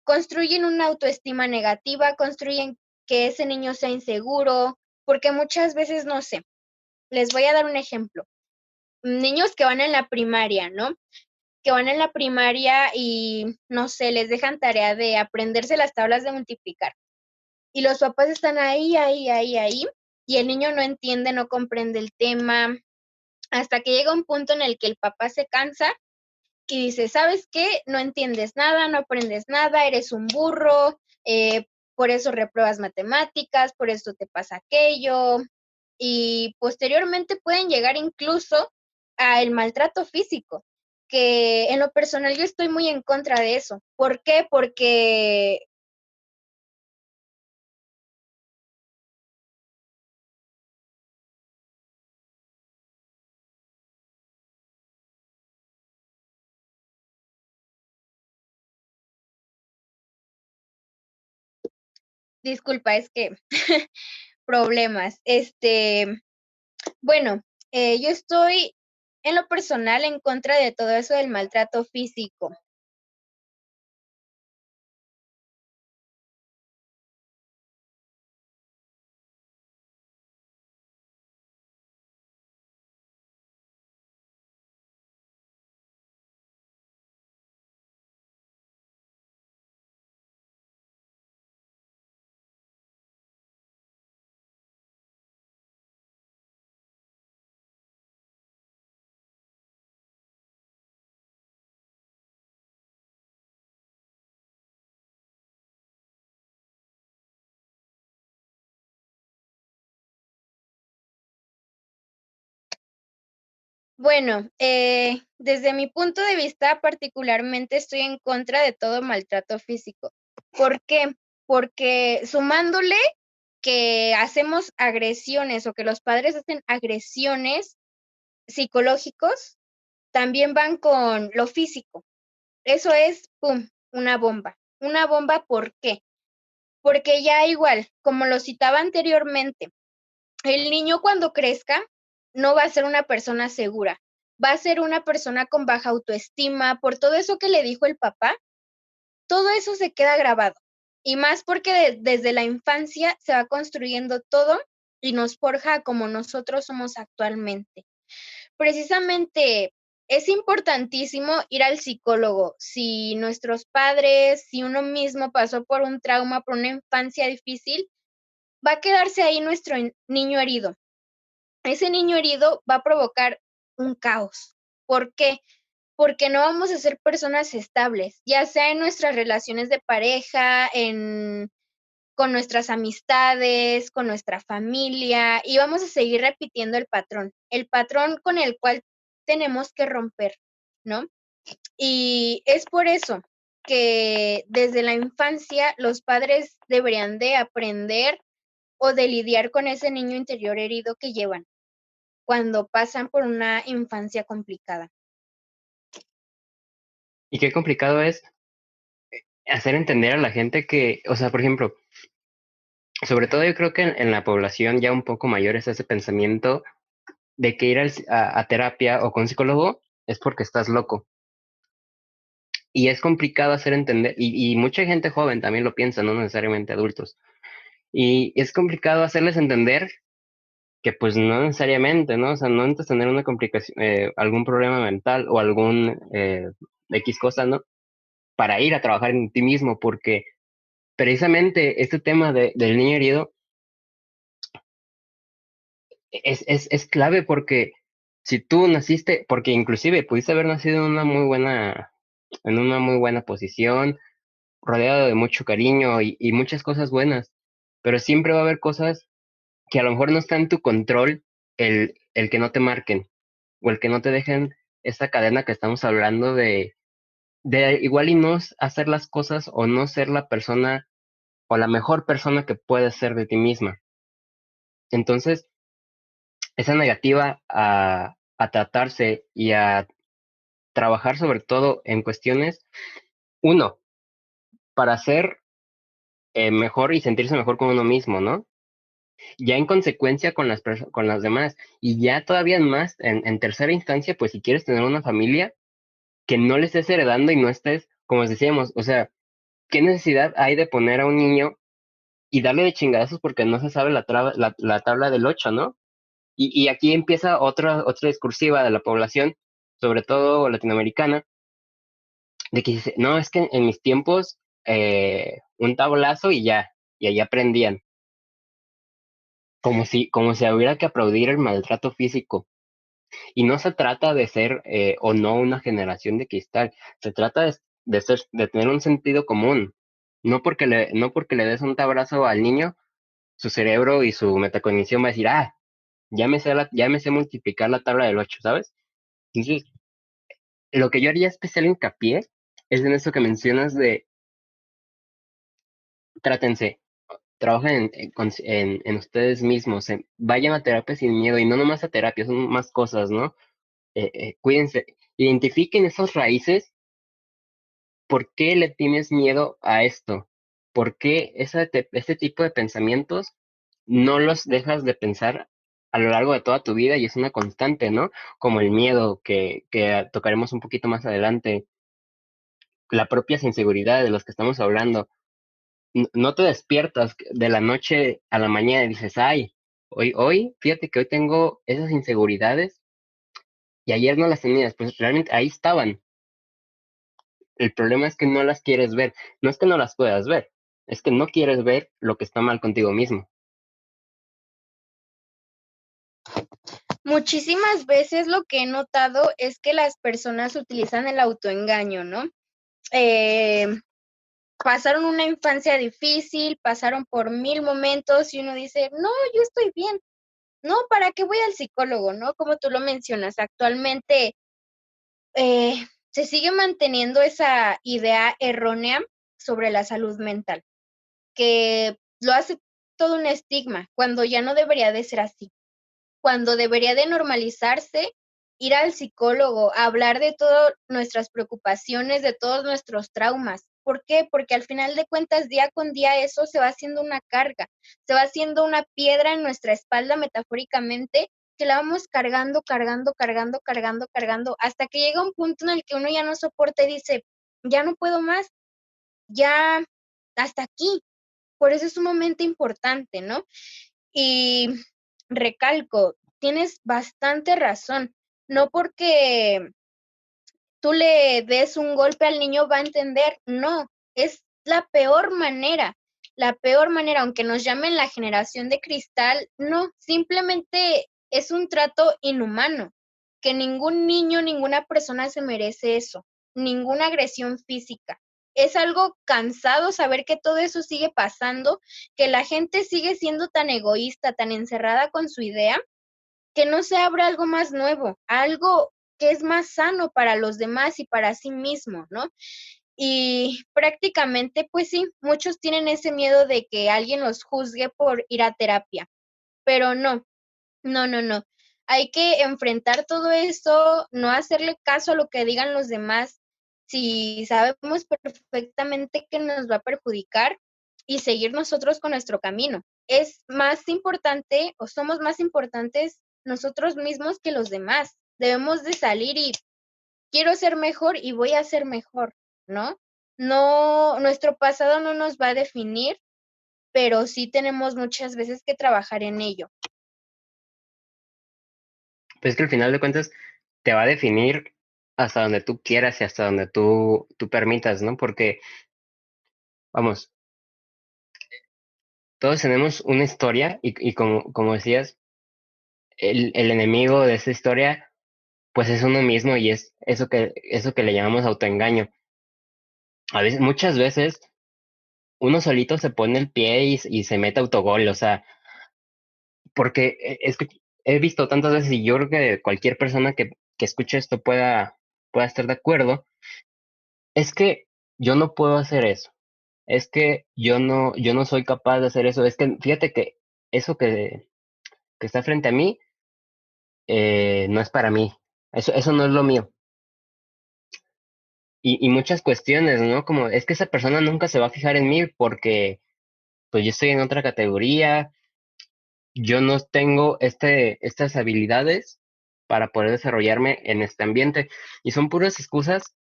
construyen una autoestima negativa, construyen que ese niño sea inseguro, porque muchas veces, no sé, les voy a dar un ejemplo. Niños que van en la primaria, ¿no? Que van en la primaria y, no sé, les dejan tarea de aprenderse las tablas de multiplicar. Y los papás están ahí, ahí, ahí, ahí, y el niño no entiende, no comprende el tema, hasta que llega un punto en el que el papá se cansa y dice, ¿sabes qué? No entiendes nada, no aprendes nada, eres un burro, por eso repruebas matemáticas, por eso te pasa aquello, y posteriormente pueden llegar incluso al maltrato físico, que en lo personal yo estoy muy en contra de eso. ¿Por qué? Porque disculpa, es que problemas. Bueno, yo estoy en lo personal en contra de todo eso del maltrato físico. Bueno, desde mi punto de vista, particularmente estoy en contra de todo maltrato físico. ¿Por qué? Porque sumándole que hacemos agresiones o que los padres hacen agresiones psicológicos, también van con lo físico. Eso es, ¡pum!, una bomba. Una bomba, ¿por qué? Porque ya igual, como lo citaba anteriormente, el niño cuando crezca no va a ser una persona segura, va a ser una persona con baja autoestima por todo eso que le dijo el papá, todo eso se queda grabado. Y más porque desde la infancia se va construyendo todo y nos forja como nosotros somos actualmente. Precisamente es importantísimo ir al psicólogo. Si nuestros padres, si uno mismo pasó por un trauma, por una infancia difícil, va a quedarse ahí nuestro niño herido. Ese niño herido va a provocar un caos. ¿Por qué? Porque no vamos a ser personas estables, ya sea en nuestras relaciones de pareja, con nuestras amistades, con nuestra familia, y vamos a seguir repitiendo el patrón con el cual tenemos que romper, ¿no? Y es por eso que desde la infancia los padres deberían de aprender o de lidiar con ese niño interior herido que llevan cuando pasan por una infancia complicada. Y qué complicado es hacer entender a la gente que, o sea, por ejemplo, sobre todo yo creo que en la población ya un poco mayor es ese pensamiento de que ir a terapia o con psicólogo es porque estás loco. Y es complicado hacer entender, y mucha gente joven también lo piensa, no necesariamente adultos. Y es complicado hacerles entender que pues no necesariamente, ¿no? O sea, no necesitas tener una complicación, algún problema mental o algún X cosa, ¿no? Para ir a trabajar en ti mismo, porque precisamente este tema del niño herido es clave porque si tú naciste, porque inclusive pudiste haber nacido en una muy buena posición, rodeado de mucho cariño y muchas cosas buenas, pero siempre va a haber cosas que a lo mejor no está en tu control el que no te marquen o el que no te dejen esa cadena que estamos hablando de igual y no hacer las cosas o no ser la persona o la mejor persona que puedes ser de ti misma. Entonces, esa negativa a tratarse y a trabajar sobre todo en cuestiones, uno, para ser mejor y sentirse mejor con uno mismo, ¿no? Ya en consecuencia con con las demás. Y ya todavía más, en tercera instancia, pues si quieres tener una familia, que no le estés heredando y no estés, como os decíamos, o sea, ¿qué necesidad hay de poner a un niño y darle de chingadazos porque no se sabe la tabla del 8, ¿no? Y aquí empieza otra discursiva de la población, sobre todo latinoamericana, de que dice, no, es que en mis tiempos un tablazo y ya, y allá aprendían, como si hubiera que aplaudir el maltrato físico. Y no se trata de ser o no una generación de cristal, se trata de tener un sentido común. No porque le des un abrazo al niño, su cerebro y su metacognición va a decir, ya me sé multiplicar la tabla del 8, ¿sabes? Entonces, lo que yo haría especial hincapié es en eso que mencionas de trátense, trabajen en ustedes mismos, vayan a terapia sin miedo y no nomás a terapia, son más cosas, ¿no? Cuídense, identifiquen esas raíces. ¿Por qué le tienes miedo a esto? ¿Por qué este tipo de pensamientos no los dejas de pensar a lo largo de toda tu vida y es una constante, ¿no? Como el miedo que tocaremos un poquito más adelante, la propia inseguridad de los que estamos hablando. No te despiertas de la noche a la mañana y dices, ay, fíjate que hoy tengo esas inseguridades y ayer no las tenías, pues realmente ahí estaban. El problema es que no las quieres ver. No es que no las puedas ver, es que no quieres ver lo que está mal contigo mismo. Muchísimas veces lo que he notado es que las personas utilizan el autoengaño, ¿no? Eh, Pasaron una infancia difícil, pasaron por mil momentos y uno dice, no, yo estoy bien, no, ¿para qué voy al psicólogo, no? Como tú lo mencionas, actualmente se sigue manteniendo esa idea errónea sobre la salud mental, que lo hace todo un estigma, cuando ya no debería de ser así, cuando debería de normalizarse ir al psicólogo, hablar de todas nuestras preocupaciones, de todos nuestros traumas. ¿Por qué? Porque al final de cuentas, día con día, eso se va haciendo una carga, se va haciendo una piedra en nuestra espalda metafóricamente, que la vamos cargando, cargando, cargando, cargando, cargando, hasta que llega un punto en el que uno ya no soporta y dice, ya no puedo más, ya hasta aquí. Por eso es sumamente importante, ¿no? Y recalco, tienes bastante razón. No porque tú le des un golpe al niño va a entender, no, es la peor manera, aunque nos llamen la generación de cristal, no, simplemente es un trato inhumano, que ningún niño, ninguna persona se merece eso, ninguna agresión física. Es algo cansado saber que todo eso sigue pasando, que la gente sigue siendo tan egoísta, tan encerrada con su idea, que no se abre algo más nuevo, algo que es más sano para los demás y para sí mismo, ¿no? Y prácticamente, pues sí, muchos tienen ese miedo de que alguien los juzgue por ir a terapia, pero no, no, no, no. Hay que enfrentar todo eso, no hacerle caso a lo que digan los demás, si sabemos perfectamente que nos va a perjudicar y seguir nosotros con nuestro camino. Es más importante o somos más importantes nosotros mismos que los demás. Debemos de salir y quiero ser mejor y voy a ser mejor, ¿no? No, nuestro pasado no nos va a definir, pero sí tenemos muchas veces que trabajar en ello. Pues que al final de cuentas te va a definir hasta donde tú quieras y hasta donde tú permitas, ¿no? Porque, vamos, todos tenemos una historia y como decías, el enemigo de esa historia, pues es uno mismo y es eso que le llamamos autoengaño. Muchas veces, uno solito se pone el pie y se mete autogol, o sea, porque es que he visto tantas veces y yo creo que cualquier persona que escuche esto pueda estar de acuerdo, es que yo no puedo hacer eso, es que yo no soy capaz de hacer eso, es que fíjate que eso que está frente a mí no es para mí, eso no es lo mío. Y muchas cuestiones, ¿no? Como es que esa persona nunca se va a fijar en mí porque pues yo estoy en otra categoría, yo no tengo estas habilidades para poder desarrollarme en este ambiente. Y son puras excusas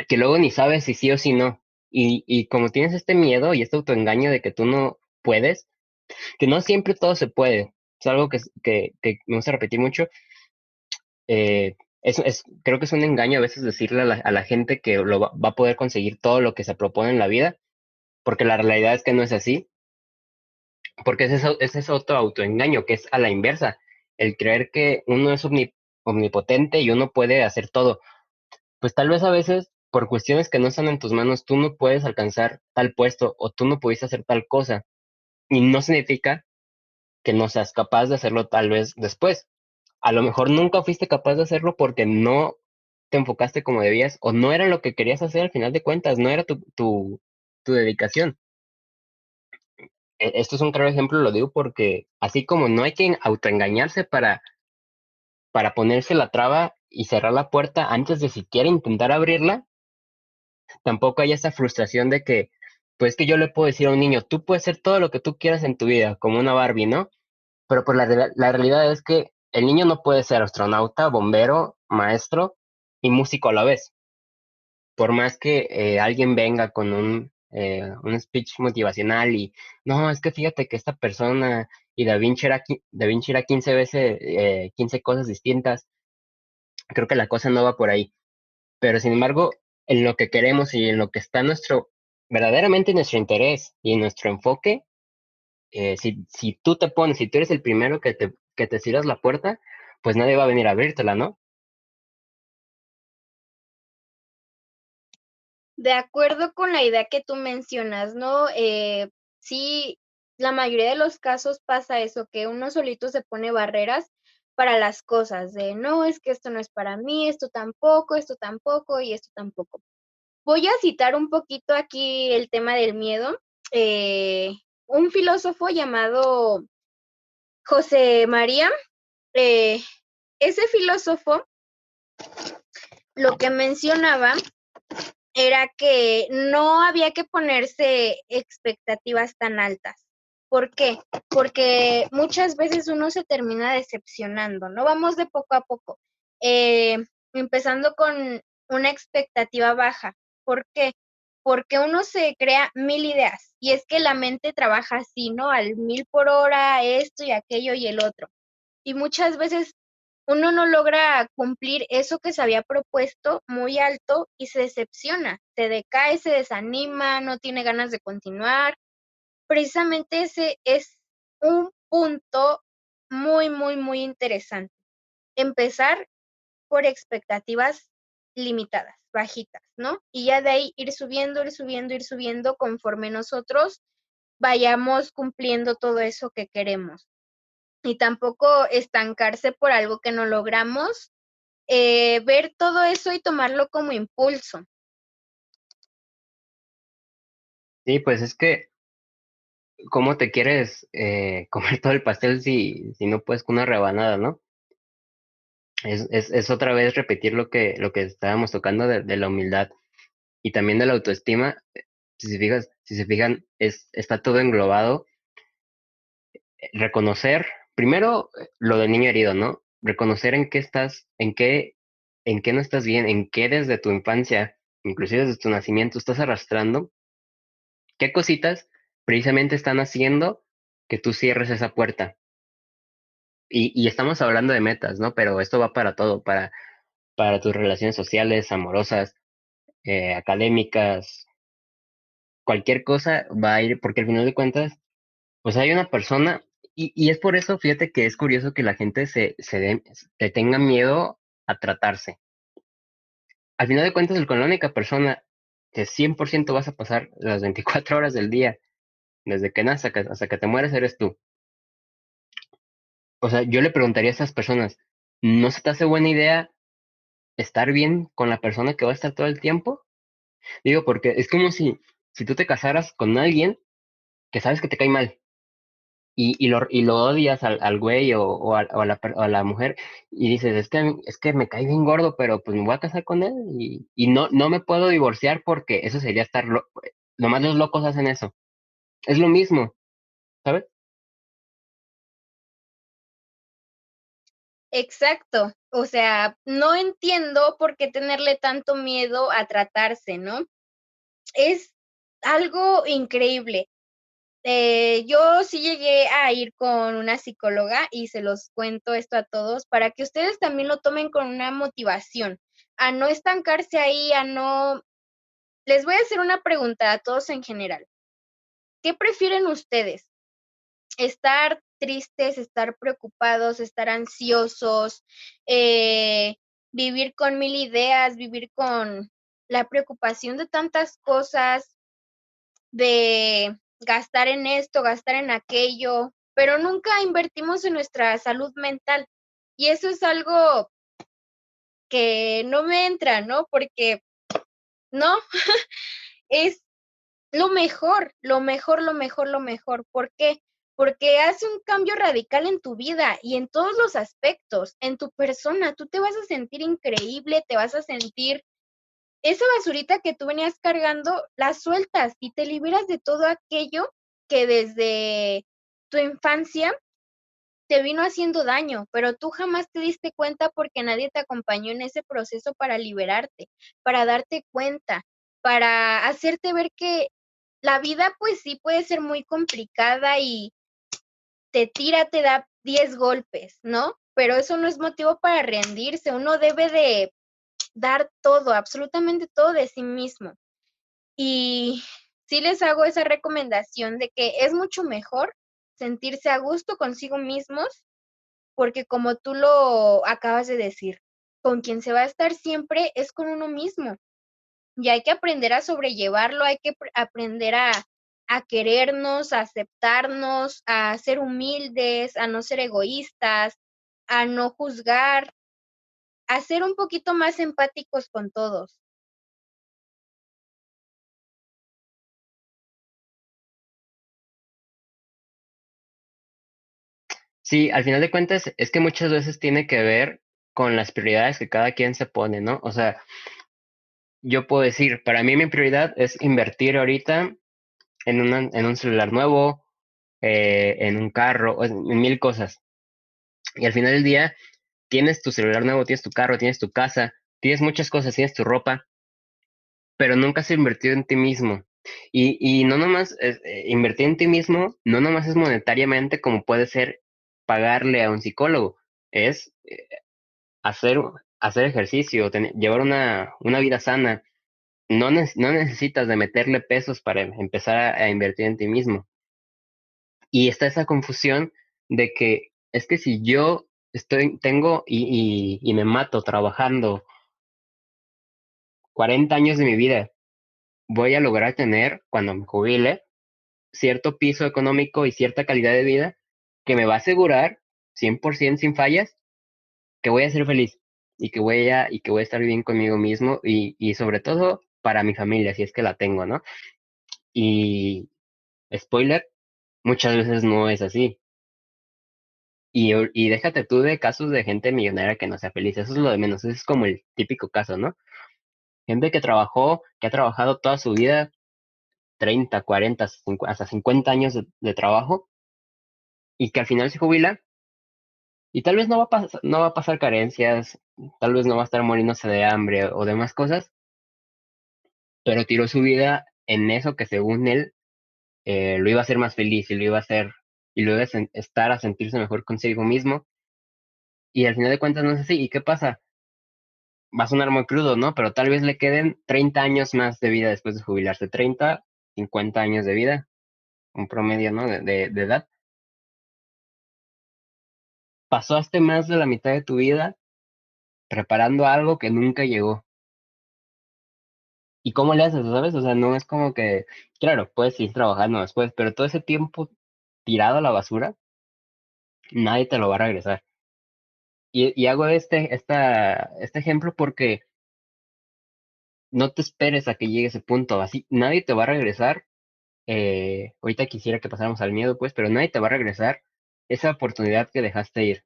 que luego ni sabes si sí o si no. Y como tienes este miedo y este autoengaño de que tú no puedes, que no siempre todo se puede. Es algo que me gusta repetir mucho. Creo que es un engaño a veces decirle a la gente que va a poder conseguir todo lo que se propone en la vida, porque la realidad es que no es así. Porque ese es otro autoengaño, que es a la inversa, el creer que uno es omnipotente y uno puede hacer todo. Pues tal vez a veces por cuestiones que no están en tus manos, tú no puedes alcanzar tal puesto o tú no pudiste hacer tal cosa. Y no significa que no seas capaz de hacerlo tal vez después. A lo mejor nunca fuiste capaz de hacerlo porque no te enfocaste como debías o no era lo que querías hacer al final de cuentas, no era tu dedicación. Esto es un claro ejemplo, lo digo porque así como no hay que autoengañarse para ponerse la traba y cerrar la puerta antes de siquiera intentar abrirla, tampoco hay esa frustración de que, pues que yo le puedo decir a un niño, tú puedes ser todo lo que tú quieras en tu vida, como una Barbie, ¿no? Pero pues la realidad es que el niño no puede ser astronauta, bombero, maestro y músico a la vez. Por más que alguien venga con un speech motivacional y, no, es que fíjate que esta persona y Da Vinci era 15 veces, 15 cosas distintas, creo que la cosa no va por ahí. Pero sin embargo, en lo que queremos y en lo que está verdaderamente nuestro interés y nuestro enfoque, si tú te pones, si tú eres el primero que te cierras la puerta, pues nadie va a venir a abrírtela, ¿no? De acuerdo con la idea que tú mencionas, ¿no? Sí, la mayoría de los casos pasa eso, que uno solito se pone barreras para las cosas, de no, es que esto no es para mí, esto tampoco y esto tampoco. Voy a citar un poquito aquí el tema del miedo. Un filósofo llamado José María, eh, ese filósofo lo que mencionaba era que no había que ponerse expectativas tan altas. ¿Por qué? Porque muchas veces uno se termina decepcionando, ¿no? Vamos de poco a poco, eh, empezando con una expectativa baja. ¿Por qué? Porque uno se crea mil ideas y es que la mente trabaja así, ¿no? Al 1000 por hora, esto y aquello y el otro. Y muchas veces uno no logra cumplir eso que se había propuesto muy alto y se decepciona, se decae, se desanima, no tiene ganas de continuar. Precisamente ese es un punto muy, muy, muy interesante. Empezar por expectativas limitadas, bajitas, ¿no? Y ya de ahí ir subiendo, ir subiendo, ir subiendo conforme nosotros vayamos cumpliendo todo eso que queremos. Y tampoco estancarse por algo que no logramos, ver todo eso y tomarlo como impulso. Sí, pues es que, ¿cómo te quieres comer todo el pastel si no puedes con una rebanada, ¿no? Es otra vez repetir lo que estábamos tocando de la humildad y también de la autoestima. Si se fijan, está todo englobado. Reconocer, primero, lo del niño herido, ¿no? Reconocer en qué estás, en qué no estás bien, en qué desde tu infancia, inclusive desde tu nacimiento, estás arrastrando, qué cositas precisamente están haciendo que tú cierres esa puerta. Y estamos hablando de metas, ¿no? Pero esto va para todo, para tus relaciones sociales, amorosas, académicas, cualquier cosa va a ir, porque al final de cuentas, pues hay una persona, y es por eso, fíjate que es curioso que la gente te tenga miedo a tratarse. Al final de cuentas, con la única persona que 100% vas a pasar las 24 horas del día, desde que naces hasta que te mueres, eres tú. O sea, yo le preguntaría a esas personas, ¿no se te hace buena idea estar bien con la persona que va a estar todo el tiempo? Digo, porque es como si tú te casaras con alguien que sabes que te cae mal y lo odias al güey o a la mujer y dices, es que me cae bien gordo, pero pues me voy a casar con él y no me puedo divorciar porque eso sería nomás los locos hacen eso. Es lo mismo, ¿sabes? Exacto. O sea, no entiendo por qué tenerle tanto miedo a tratarse, ¿no? Es algo increíble. Yo sí llegué a ir con una psicóloga y se los cuento esto a todos para que ustedes también lo tomen con una motivación, a no estancarse ahí, a no... Les voy a hacer una pregunta a todos en general. ¿Qué prefieren ustedes? ¿Estar tristes, estar preocupados, estar ansiosos, eh, vivir con mil ideas, vivir con la preocupación de tantas cosas, de gastar en esto, gastar en aquello, pero nunca invertimos en nuestra salud mental. Y eso es algo que no me entra, ¿no? Porque no, es lo mejor, lo mejor, lo mejor, lo mejor. ¿Por qué? Porque hace un cambio radical en tu vida y en todos los aspectos, en tu persona. Tú te vas a sentir increíble, te vas a sentir esa basurita que tú venías cargando, la sueltas y te liberas de todo aquello que desde tu infancia te vino haciendo daño, pero tú jamás te diste cuenta porque nadie te acompañó en ese proceso para liberarte, para darte cuenta, para hacerte ver que la vida pues sí puede ser muy complicada y te tira, te da 10 golpes, ¿no? Pero eso no es motivo para rendirse, uno debe de dar todo, absolutamente todo de sí mismo. Y sí les hago esa recomendación de que es mucho mejor sentirse a gusto consigo mismos, porque como tú lo acabas de decir, con quien se va a estar siempre es con uno mismo. Y hay que aprender a sobrellevarlo, hay que aprender a querernos, a aceptarnos, a ser humildes, a no ser egoístas, a no juzgar, a ser un poquito más empáticos con todos. Sí, al final de cuentas es que muchas veces tiene que ver con las prioridades que cada quien se pone, ¿no? O sea, yo puedo decir, para mí mi prioridad es invertir ahorita en un celular nuevo, en un carro, en mil cosas. Y al final del día tienes tu celular nuevo, tienes tu carro, tienes tu casa, tienes muchas cosas, tienes tu ropa, pero nunca has invertido en ti mismo. Y no nomás, invertir en ti mismo, no nomás es monetariamente como puede ser pagarle a un psicólogo, es hacer, hacer ejercicio, llevar una vida sana. No, no necesitas de meterle pesos para empezar a invertir en ti mismo. Y está esa confusión de que es que si yo tengo y me mato trabajando 40 años de mi vida, voy a lograr tener, cuando me jubile, cierto piso económico y cierta calidad de vida que me va a asegurar 100% sin fallas que voy a ser feliz y que voy a estar bien conmigo mismo y sobre todo para mi familia, si es que la tengo, ¿no? Y spoiler, muchas veces no es así. Y déjate tú de casos de gente millonaria que no sea feliz, eso es lo de menos, eso es como el típico caso, ¿no? Gente que trabajó, que ha trabajado toda su vida, 30 40 hasta 50 años de trabajo, y que al final se jubila, y tal vez no va a pasar carencias, tal vez no va a estar muriéndose de hambre o demás cosas, pero tiró su vida en eso que según él lo iba a hacer más feliz y lo iba a hacer, y lo iba a estar a sentirse mejor consigo mismo, y al final de cuentas no es así, ¿y qué pasa? Va a sonar muy crudo, ¿no? Pero tal vez le queden 30 años más de vida después de jubilarse, 30 50 años de vida, un promedio, ¿no? De edad. Pasaste más de la mitad de tu vida preparando algo que nunca llegó. ¿Y cómo le haces, sabes? O sea, no es como que, claro, puedes ir trabajando después, pero todo ese tiempo tirado a la basura, nadie te lo va a regresar. Y hago este ejemplo porque no te esperes a que llegue ese punto, así nadie te va a regresar. Ahorita quisiera que pasáramos al miedo, pues, pero nadie te va a regresar esa oportunidad que dejaste ir.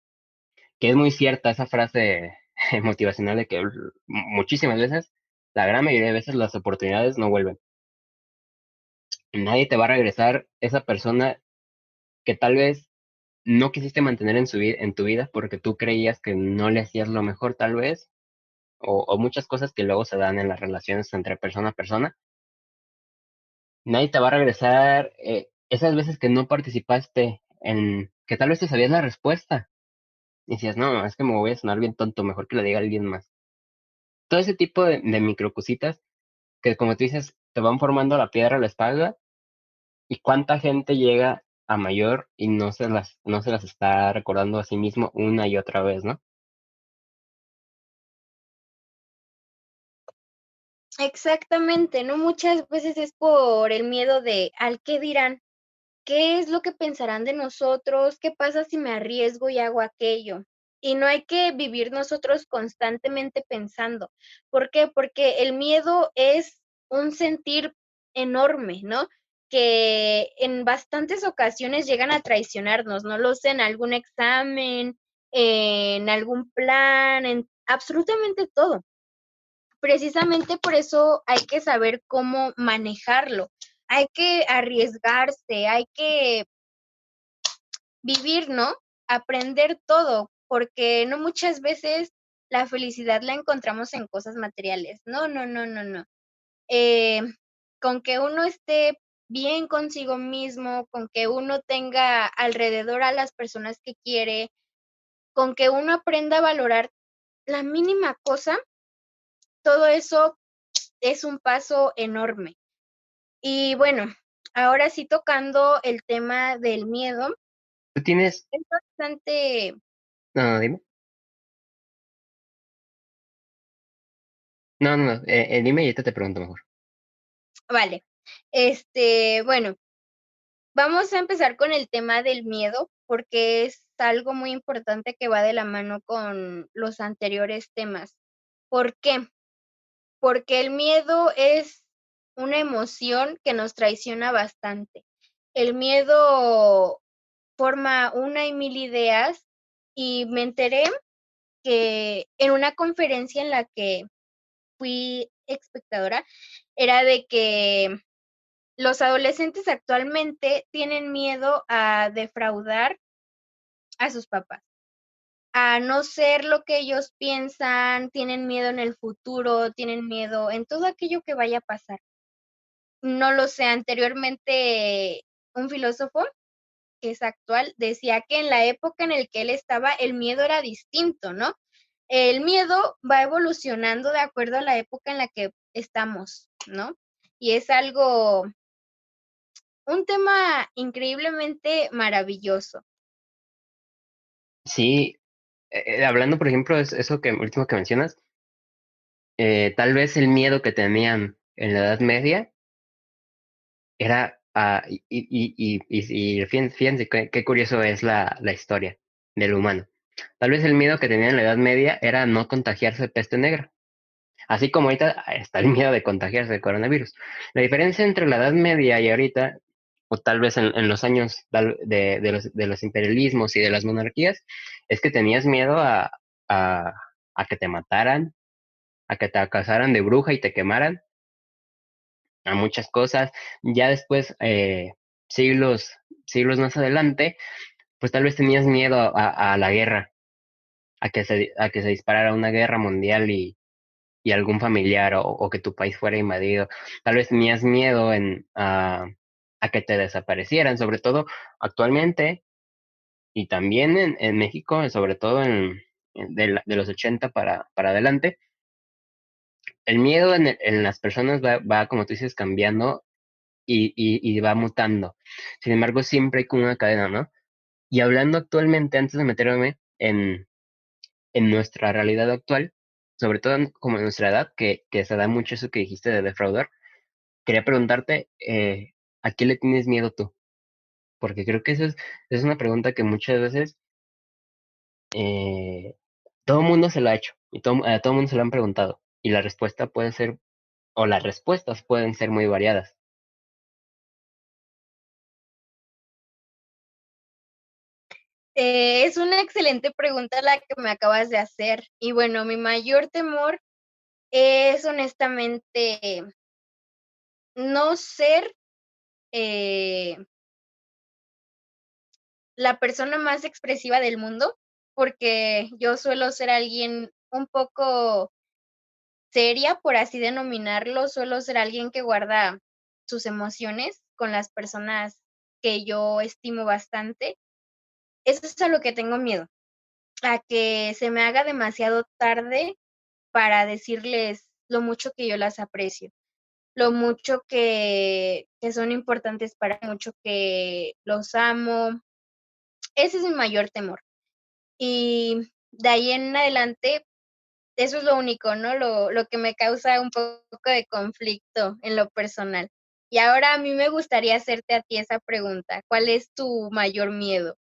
Que es muy cierta esa frase motivacional de que muchísimas veces, la gran mayoría de veces, las oportunidades no vuelven. Nadie te va a regresar esa persona que tal vez no quisiste mantener en tu vida porque tú creías que no le hacías lo mejor, tal vez, o muchas cosas que luego se dan en las relaciones entre persona a persona. Nadie te va a regresar esas veces que no participaste en que tal vez te sabías la respuesta y decías, no, es que me voy a sonar bien tonto, mejor que lo diga alguien más. Todo ese tipo de micro cositas que, como tú dices, te van formando la piedra a la espalda y cuánta gente llega a mayor y no se las está recordando a sí mismo una y otra vez, ¿no? Exactamente, ¿no? Muchas veces es por el miedo de al qué dirán, qué es lo que pensarán de nosotros, qué pasa si me arriesgo y hago aquello. Y no hay que vivir nosotros constantemente pensando. ¿Por qué? Porque el miedo es un sentir enorme, ¿no? Que en bastantes ocasiones llegan a traicionarnos, no lo sé, en algún examen, en algún plan, en absolutamente todo. Precisamente por eso hay que saber cómo manejarlo. Hay que arriesgarse, hay que vivir, ¿no? Aprender todo, porque no muchas veces la felicidad la encontramos en cosas materiales. No, no, no, no, no. Eh, con que uno esté bien consigo mismo, con que uno tenga alrededor a las personas que quiere, con que uno aprenda a valorar la mínima cosa, todo eso es un paso enorme. Y bueno, ahora sí tocando el tema del miedo, ¿Tú tienes? es bastante, No, no, dime. No, no, no, dime y ahorita te pregunto mejor. vale, bueno, vamos a empezar con el tema del miedo, porque es algo muy importante que va de la mano con los anteriores temas. ¿Por qué? Porque el miedo es una emoción que nos traiciona bastante. El miedo forma una y mil ideas y me enteré que en una conferencia en la que fui espectadora era de que los adolescentes actualmente tienen miedo a defraudar a sus papás, a no ser lo que ellos piensan, tienen miedo en el futuro, tienen miedo en todo aquello que vaya a pasar. No lo sé, anteriormente un filósofo que es actual, decía que en la época en el que él estaba, el miedo era distinto, ¿no? El miedo va evolucionando de acuerdo a la época en la que estamos, ¿no? Y es algo, un tema increíblemente maravilloso. Sí, hablando, por ejemplo, es eso que último que mencionas, tal vez el miedo que tenían en la Edad Media era, y fíjense qué curioso es la historia del humano. Tal vez el miedo que tenían en la Edad Media era no contagiarse de peste negra, así como ahorita está el miedo de contagiarse de coronavirus. La diferencia entre la Edad Media y ahorita, o tal vez en los años de los imperialismos y de las monarquías, es que tenías miedo a, a que te mataran, a que te acusaran de bruja y te quemaran, a muchas cosas. Ya después, siglos, siglos más adelante, pues tal vez tenías miedo a la guerra, a que se disparara una guerra mundial y algún familiar o que tu país fuera invadido. Tal vez tenías miedo a que te desaparecieran, sobre todo actualmente y también en México, sobre todo de los 80 para adelante. El miedo en las personas va, como tú dices, cambiando y va mutando. Sin embargo, siempre hay como una cadena, ¿no? Y hablando actualmente, antes de meterme en nuestra realidad actual, sobre todo como en nuestra edad, que se da mucho eso que dijiste de defraudar, quería preguntarte, ¿a qué le tienes miedo tú? Porque creo que es una pregunta que muchas veces eh, todo el mundo se lo ha hecho y a todo el mundo se lo han preguntado. Y la respuesta puede ser, o las respuestas pueden ser muy variadas. Es una excelente pregunta la que me acabas de hacer. Y bueno, mi mayor temor es honestamente no ser eh, la persona más expresiva del mundo, porque yo suelo ser alguien un poco seria, por así denominarlo, suelo ser alguien que guarda sus emociones con las personas que yo estimo bastante. Eso es a lo que tengo miedo, a que se me haga demasiado tarde para decirles lo mucho que yo las aprecio, lo mucho que son importantes para mí, mucho que los amo. Ese es mi mayor temor. Y de ahí en adelante Eso es lo único, ¿no? Lo que me causa un poco de conflicto en lo personal. Y ahora a mí me gustaría hacerte a ti esa pregunta. ¿Cuál es tu mayor miedo?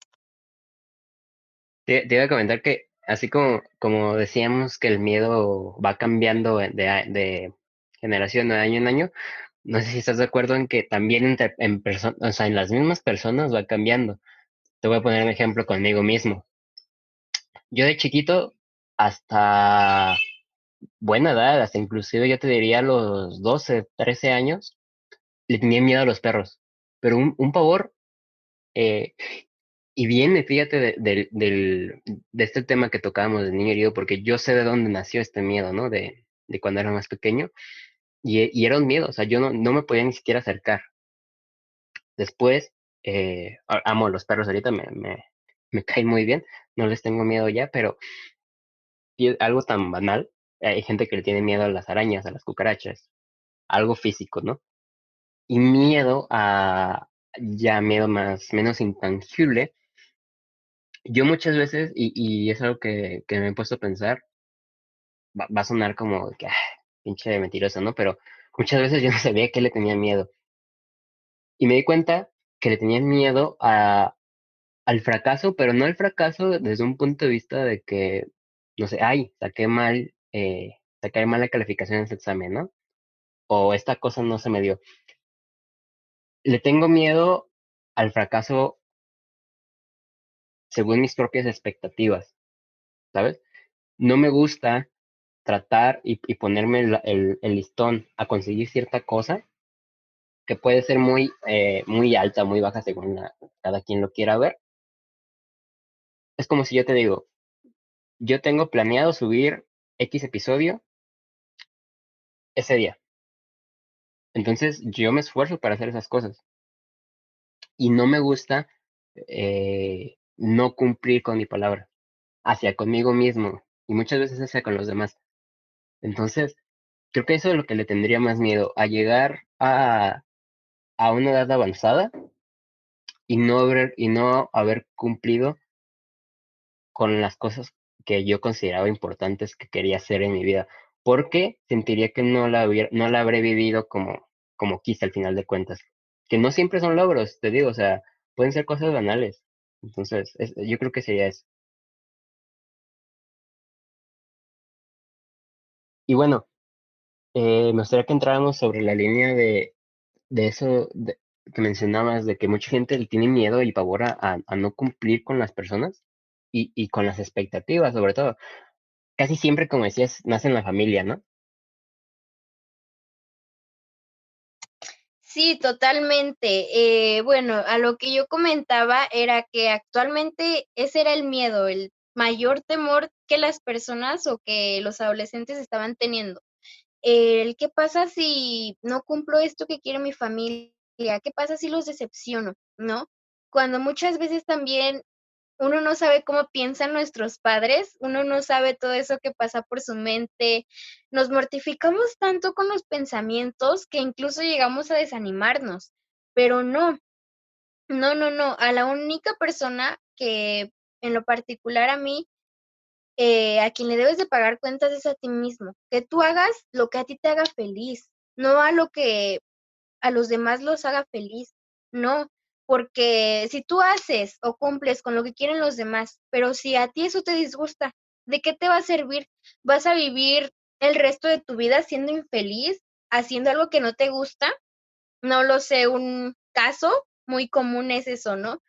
Te iba a comentar que, así como decíamos que el miedo va cambiando de generación de año en año, no sé si estás de acuerdo en que también o sea, en las mismas personas va cambiando. Te voy a poner un ejemplo conmigo mismo. Yo de chiquito, hasta buena edad, hasta inclusive yo te diría a los 12 13 años, le tenía miedo a los perros, pero un pavor, eh, y viene, fíjate, de este tema que tocábamos de niño herido, porque yo sé de dónde nació este miedo, ¿no? De cuando era más pequeño, y era un miedo, o sea, yo no me podía ni siquiera acercar. Después, amo a los perros ahorita, me caen muy bien, no les tengo miedo ya, pero algo tan banal, hay gente que le tiene miedo a las arañas, a las cucarachas, algo físico, ¿no? Y miedo a, ya miedo menos intangible. Yo muchas veces, y es algo que me he puesto a pensar, va a sonar como que, pinche mentiroso, ¿no? Pero muchas veces yo no sabía que le tenía miedo. Y me di cuenta que le tenía miedo al fracaso, pero no al fracaso desde un punto de vista de que, no sé, ay, saqué mala calificación en ese examen, ¿no? O esta cosa no se me dio. Le tengo miedo al fracaso según mis propias expectativas, ¿sabes? No me gusta tratar y ponerme el listón a conseguir cierta cosa que puede ser muy alta, muy baja según cada quien lo quiera ver. Es como si yo te digo, yo tengo planeado subir X episodio ese día. Entonces yo me esfuerzo para hacer esas cosas y no me gusta no cumplir con mi palabra hacia conmigo mismo y muchas veces hacia con los demás. Entonces, creo que eso es lo que le tendría más miedo, a llegar a una edad avanzada y no haber cumplido con las cosas que yo consideraba importantes que quería hacer en mi vida, porque sentiría que no la habré vivido como quise al final de cuentas. Que no siempre son logros, te digo, o sea, pueden ser cosas banales. Entonces, yo creo que sería eso. Y bueno, me gustaría que entráramos sobre la línea de eso que mencionabas, de que mucha gente le tiene miedo y pavor a no cumplir con las personas y con las expectativas, sobre todo. Casi siempre, como decías, nace en la familia, ¿no? Sí, totalmente. Bueno, a lo que yo comentaba era que actualmente ese era el miedo, el mayor temor que las personas o que los adolescentes estaban teniendo. El qué pasa si no cumplo esto que quiere mi familia, qué pasa si los decepciono, ¿no? Cuando muchas veces también uno no sabe cómo piensan nuestros padres, uno no sabe todo eso que pasa por su mente. Nos mortificamos tanto con los pensamientos que incluso llegamos a desanimarnos, pero no, no, no, no. A la única persona que en lo particular a mí, a quien le debes de pagar cuentas es a ti mismo. Que tú hagas lo que a ti te haga feliz, no a lo que a los demás los haga feliz. No, porque si tú haces o cumples con lo que quieren los demás, pero si a ti eso te disgusta, ¿de qué te va a servir? ¿Vas a vivir el resto de tu vida siendo infeliz, haciendo algo que no te gusta? No lo sé, un caso muy común es eso, ¿no?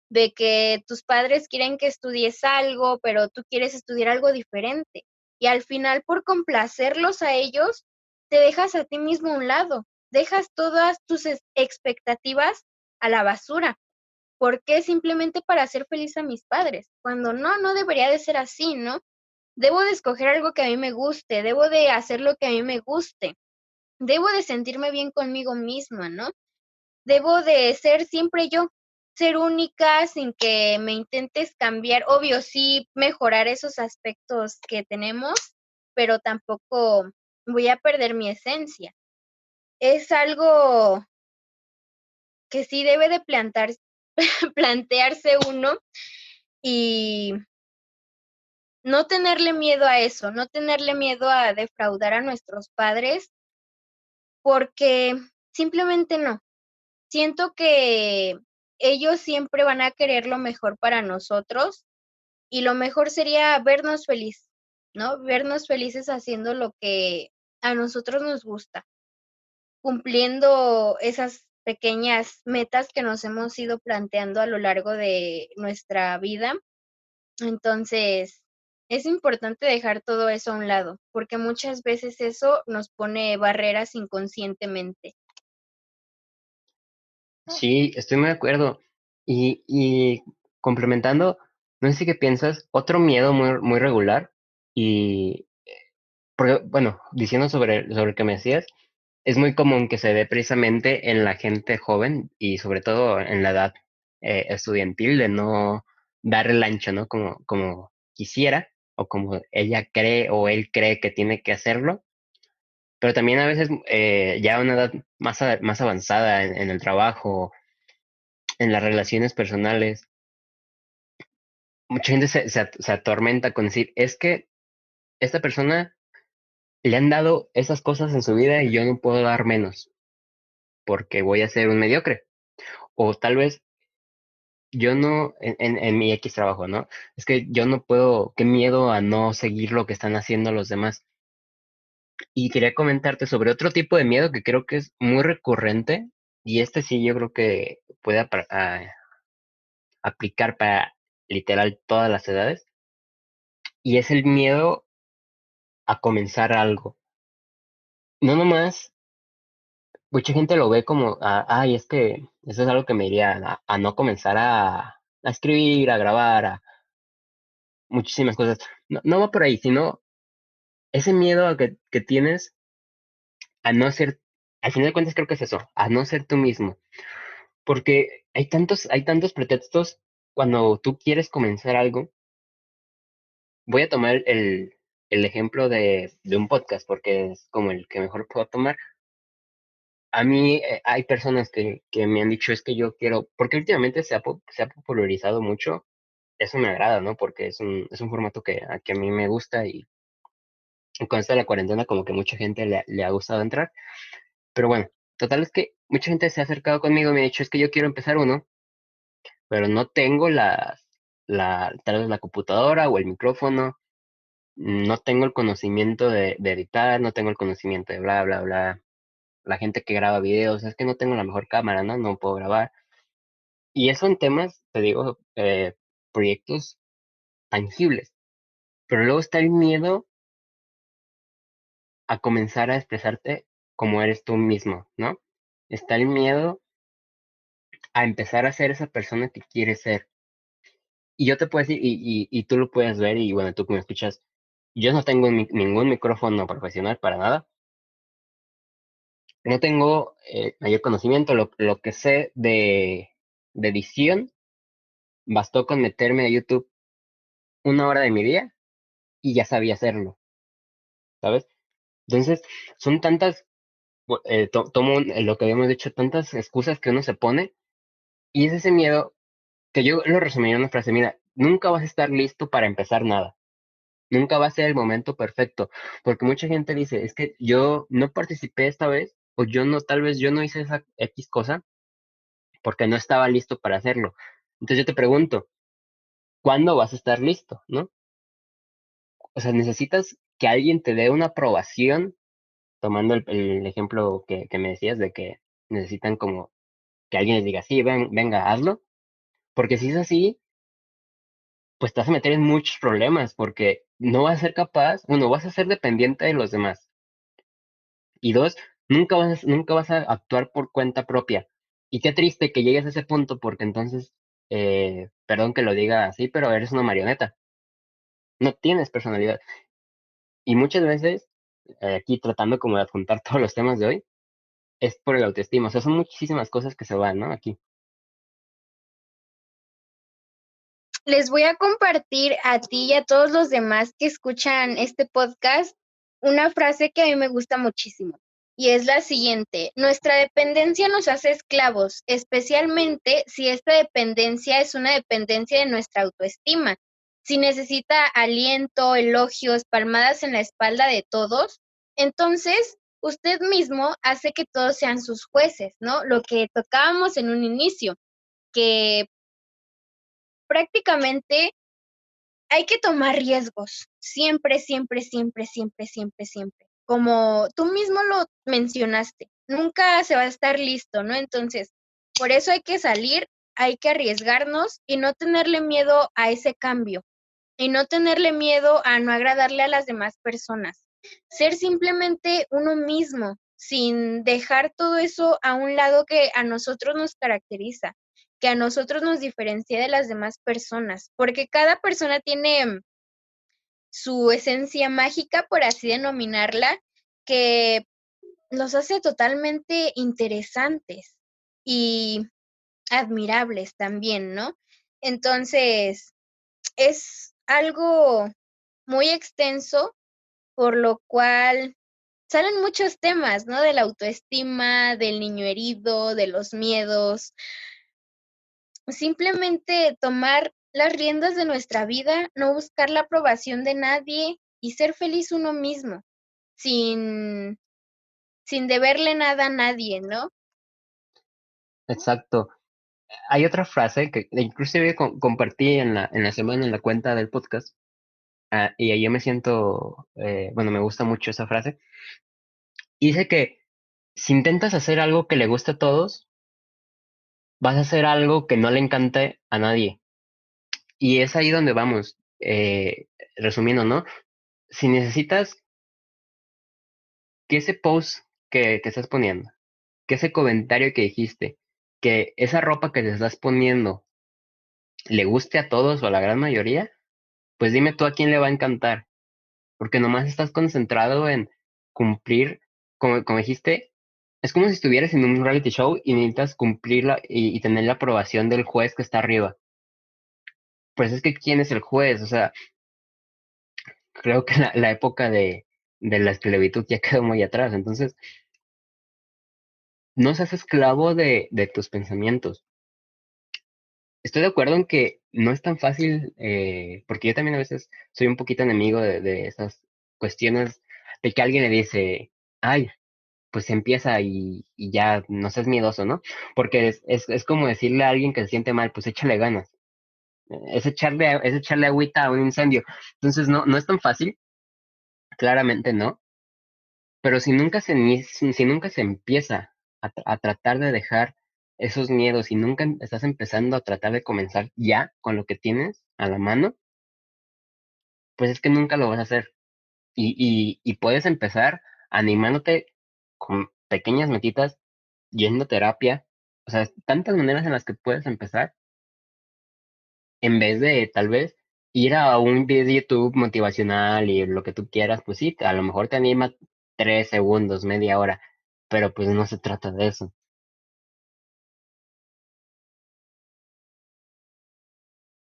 De que tus padres quieren que estudies algo, pero tú quieres estudiar algo diferente. Y al final, por complacerlos a ellos, te dejas a ti mismo a un lado, dejas todas tus expectativas a la basura. ¿Por qué? Simplemente para hacer feliz a mis padres, cuando no, no debería de ser así, ¿no? Debo de escoger algo que a mí me guste, debo de hacer lo que a mí me guste, debo de sentirme bien conmigo misma, ¿no? Debo de ser siempre yo, ser única sin que me intentes cambiar. Obvio, sí, mejorar esos aspectos que tenemos, pero tampoco voy a perder mi esencia. Es algo que sí debe de plantearse uno y no tenerle miedo a eso, no tenerle miedo a defraudar a nuestros padres, porque simplemente no. Siento que ellos siempre van a querer lo mejor para nosotros y lo mejor sería vernos feliz, ¿no? Vernos felices haciendo lo que a nosotros nos gusta, cumpliendo esas pequeñas metas que nos hemos ido planteando a lo largo de nuestra vida. Entonces, es importante dejar todo eso a un lado, porque muchas veces eso nos pone barreras inconscientemente. Sí, estoy muy de acuerdo. Y complementando, no sé si qué piensas, otro miedo muy regular, y porque, bueno, diciendo sobre el que me decías, es muy común que se dé precisamente en la gente joven y sobre todo en la edad estudiantil de no dar el ancho, ¿no? Como quisiera o como ella cree o él cree que tiene que hacerlo. Pero también a veces ya a una edad más avanzada en el trabajo, en las relaciones personales, mucha gente se atormenta con decir, es que esta persona le han dado esas cosas en su vida y yo no puedo dar menos porque voy a ser un mediocre. O tal vez yo no, en mi X trabajo, ¿no? Es que yo no puedo, qué miedo a no seguir lo que están haciendo los demás. Y quería comentarte sobre otro tipo de miedo que creo que es muy recurrente, y este sí yo creo que puede aplicar para literal todas las edades, y es el miedo a comenzar algo. No nomás, mucha gente lo ve como, ay, es que eso es algo que me iría a no comenzar a escribir, a grabar, a muchísimas cosas. No, no va por ahí, sino ese miedo que tienes a no ser, al final de cuentas creo que es eso, a no ser tú mismo. Porque hay tantos pretextos cuando tú quieres comenzar algo. Voy a tomar el ejemplo de un podcast porque es como el que mejor puedo tomar. A mí hay personas que me han dicho es que yo quiero, porque últimamente se ha popularizado mucho, eso me agrada, ¿no? Porque es un formato que a mí me gusta y con esta de la cuarentena como que mucha gente le ha gustado entrar. Pero bueno, total es que mucha gente se ha acercado conmigo y me ha dicho es que yo quiero empezar uno, pero no tengo tal vez la computadora o el micrófono, no tengo el conocimiento de editar, no tengo el conocimiento de bla, bla, bla. La gente que graba videos, es que no tengo la mejor cámara, ¿no? No puedo grabar. Y eso en temas, te digo, proyectos tangibles. Pero luego está el miedo a comenzar a expresarte como eres tú mismo, ¿no? Está el miedo a empezar a ser esa persona que quieres ser. Y yo te puedo decir, y tú lo puedes ver, y bueno, tú que me escuchas, yo no tengo ningún micrófono profesional para nada. No tengo mayor conocimiento. Lo que sé de edición, bastó con meterme a YouTube una hora de mi día y ya sabía hacerlo, ¿sabes? Entonces, son tantas, tomo lo que habíamos dicho, tantas excusas que uno se pone, y es ese miedo que yo lo resumiría en una frase, mira, nunca vas a estar listo para empezar nada, nunca va a ser el momento perfecto, porque mucha gente dice, es que yo no participé esta vez, o yo no, tal vez yo no hice esa X cosa porque no estaba listo para hacerlo. Entonces yo te pregunto, ¿cuándo vas a estar listo, no? O sea, necesitas que alguien te dé una aprobación, tomando el ejemplo que me decías de que necesitan como que alguien les diga, sí, venga, hazlo. Porque si es así, pues te vas a meter en muchos problemas porque no vas a ser capaz, uno, vas a ser dependiente de los demás. Y dos, nunca vas a actuar por cuenta propia. Y qué triste que llegues a ese punto porque entonces, perdón que lo diga así, pero eres una marioneta. No tienes personalidad. Y muchas veces, aquí tratando como de adjuntar todos los temas de hoy, es por el autoestima. O sea, son muchísimas cosas que se van, ¿no? Aquí. Les voy a compartir a ti y a todos los demás que escuchan este podcast una frase que a mí me gusta muchísimo. Y es la siguiente: nuestra dependencia nos hace esclavos, especialmente si esta dependencia es una dependencia de nuestra autoestima. si necesita aliento, elogios, palmadas en la espalda de todos, entonces usted mismo hace que todos sean sus jueces, ¿no? Lo que tocábamos en un inicio, que prácticamente hay que tomar riesgos, siempre, siempre, siempre, siempre, siempre, siempre. Como tú mismo lo mencionaste, nunca se va a estar listo, ¿no? Entonces, por eso hay que salir, hay que arriesgarnos y no tenerle miedo a ese cambio y no tenerle miedo a no agradarle a las demás personas. Ser simplemente uno mismo, sin dejar todo eso a un lado que a nosotros nos caracteriza, que a nosotros nos diferencia de las demás personas, porque cada persona tiene su esencia mágica, por así denominarla, que los hace totalmente interesantes y admirables también, ¿no? Entonces, es algo muy extenso, por lo cual salen muchos temas, ¿no? De la autoestima, del niño herido, de los miedos. Simplemente tomar las riendas de nuestra vida, no buscar la aprobación de nadie y ser feliz uno mismo, sin, sin deberle nada a nadie, ¿no? Exacto. Hay otra frase que inclusive compartí en la semana en la cuenta del podcast, y ahí yo me siento, bueno, me gusta mucho esa frase. Y dice que si intentas hacer algo que le guste a todos, vas a hacer algo que no le encante a nadie. Y es ahí donde vamos, resumiendo, ¿no? Si necesitas que ese post que estás poniendo, que ese comentario que dijiste, que esa ropa que te estás poniendo le guste a todos o a la gran mayoría, pues dime tú a quién le va a encantar, porque nomás estás concentrado en cumplir, como dijiste, es como si estuvieras en un reality show y necesitas cumplirla y tener la aprobación del juez que está arriba. Pues es que ¿quién es el juez? O sea, creo que la época de la esclavitud ya quedó muy atrás, entonces no seas esclavo de tus pensamientos. Estoy de acuerdo en que no es tan fácil, porque yo también a veces soy un poquito enemigo de esas cuestiones de que alguien le dice, ay, pues empieza y ya no seas miedoso, ¿no? Porque es como decirle a alguien que se siente mal, pues échale ganas, es echarle agüita a un incendio. Entonces no es tan fácil, claramente no, pero si nunca se empieza a tratar de dejar esos miedos y nunca estás empezando a tratar de comenzar ya con lo que tienes a la mano, pues es que nunca lo vas a hacer. Y puedes empezar animándote con pequeñas metitas, yendo a terapia, o sea, tantas maneras en las que puedes empezar, en vez de tal vez ir a un video de YouTube motivacional y lo que tú quieras, pues sí, a lo mejor te anima 3 segundos, media hora, pero pues no se trata de eso.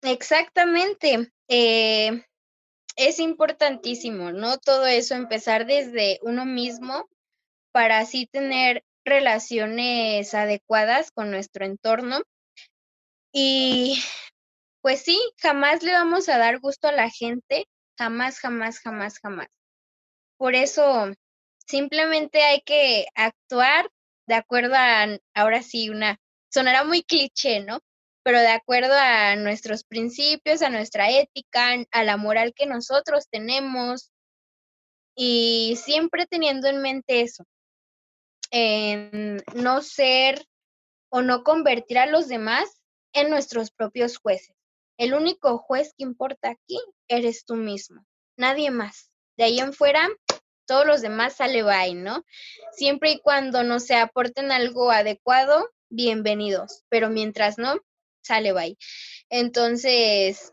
Exactamente. Es importantísimo, ¿no? Todo eso, empezar desde uno mismo para así tener relaciones adecuadas con nuestro entorno. Y pues sí, jamás le vamos a dar gusto a la gente, jamás, jamás, jamás, jamás. Por eso, simplemente hay que actuar de acuerdo a, ahora sí, sonará muy cliché, ¿no? Pero de acuerdo a nuestros principios, a nuestra ética, a la moral que nosotros tenemos y siempre teniendo en mente eso, en no ser o no convertir a los demás en nuestros propios jueces. El único juez que importa aquí eres tú mismo, nadie más. De ahí en fuera, todos los demás sale bye, ¿no? Siempre y cuando no se aporten algo adecuado, bienvenidos, pero mientras no, sale bye. Entonces,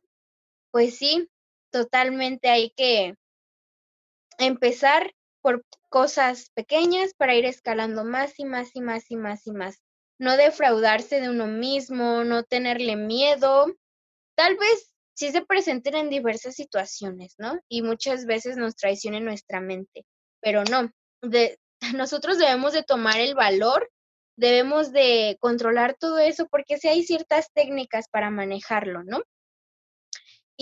pues sí, totalmente hay que empezar por cosas pequeñas para ir escalando más y más y más y más y más. No defraudarse de uno mismo, no tenerle miedo. Tal vez sí se presenten en diversas situaciones, ¿no? Y muchas veces nos traicione nuestra mente, pero no. Nosotros debemos de tomar el valor, debemos de controlar todo eso porque sí hay ciertas técnicas para manejarlo, ¿no?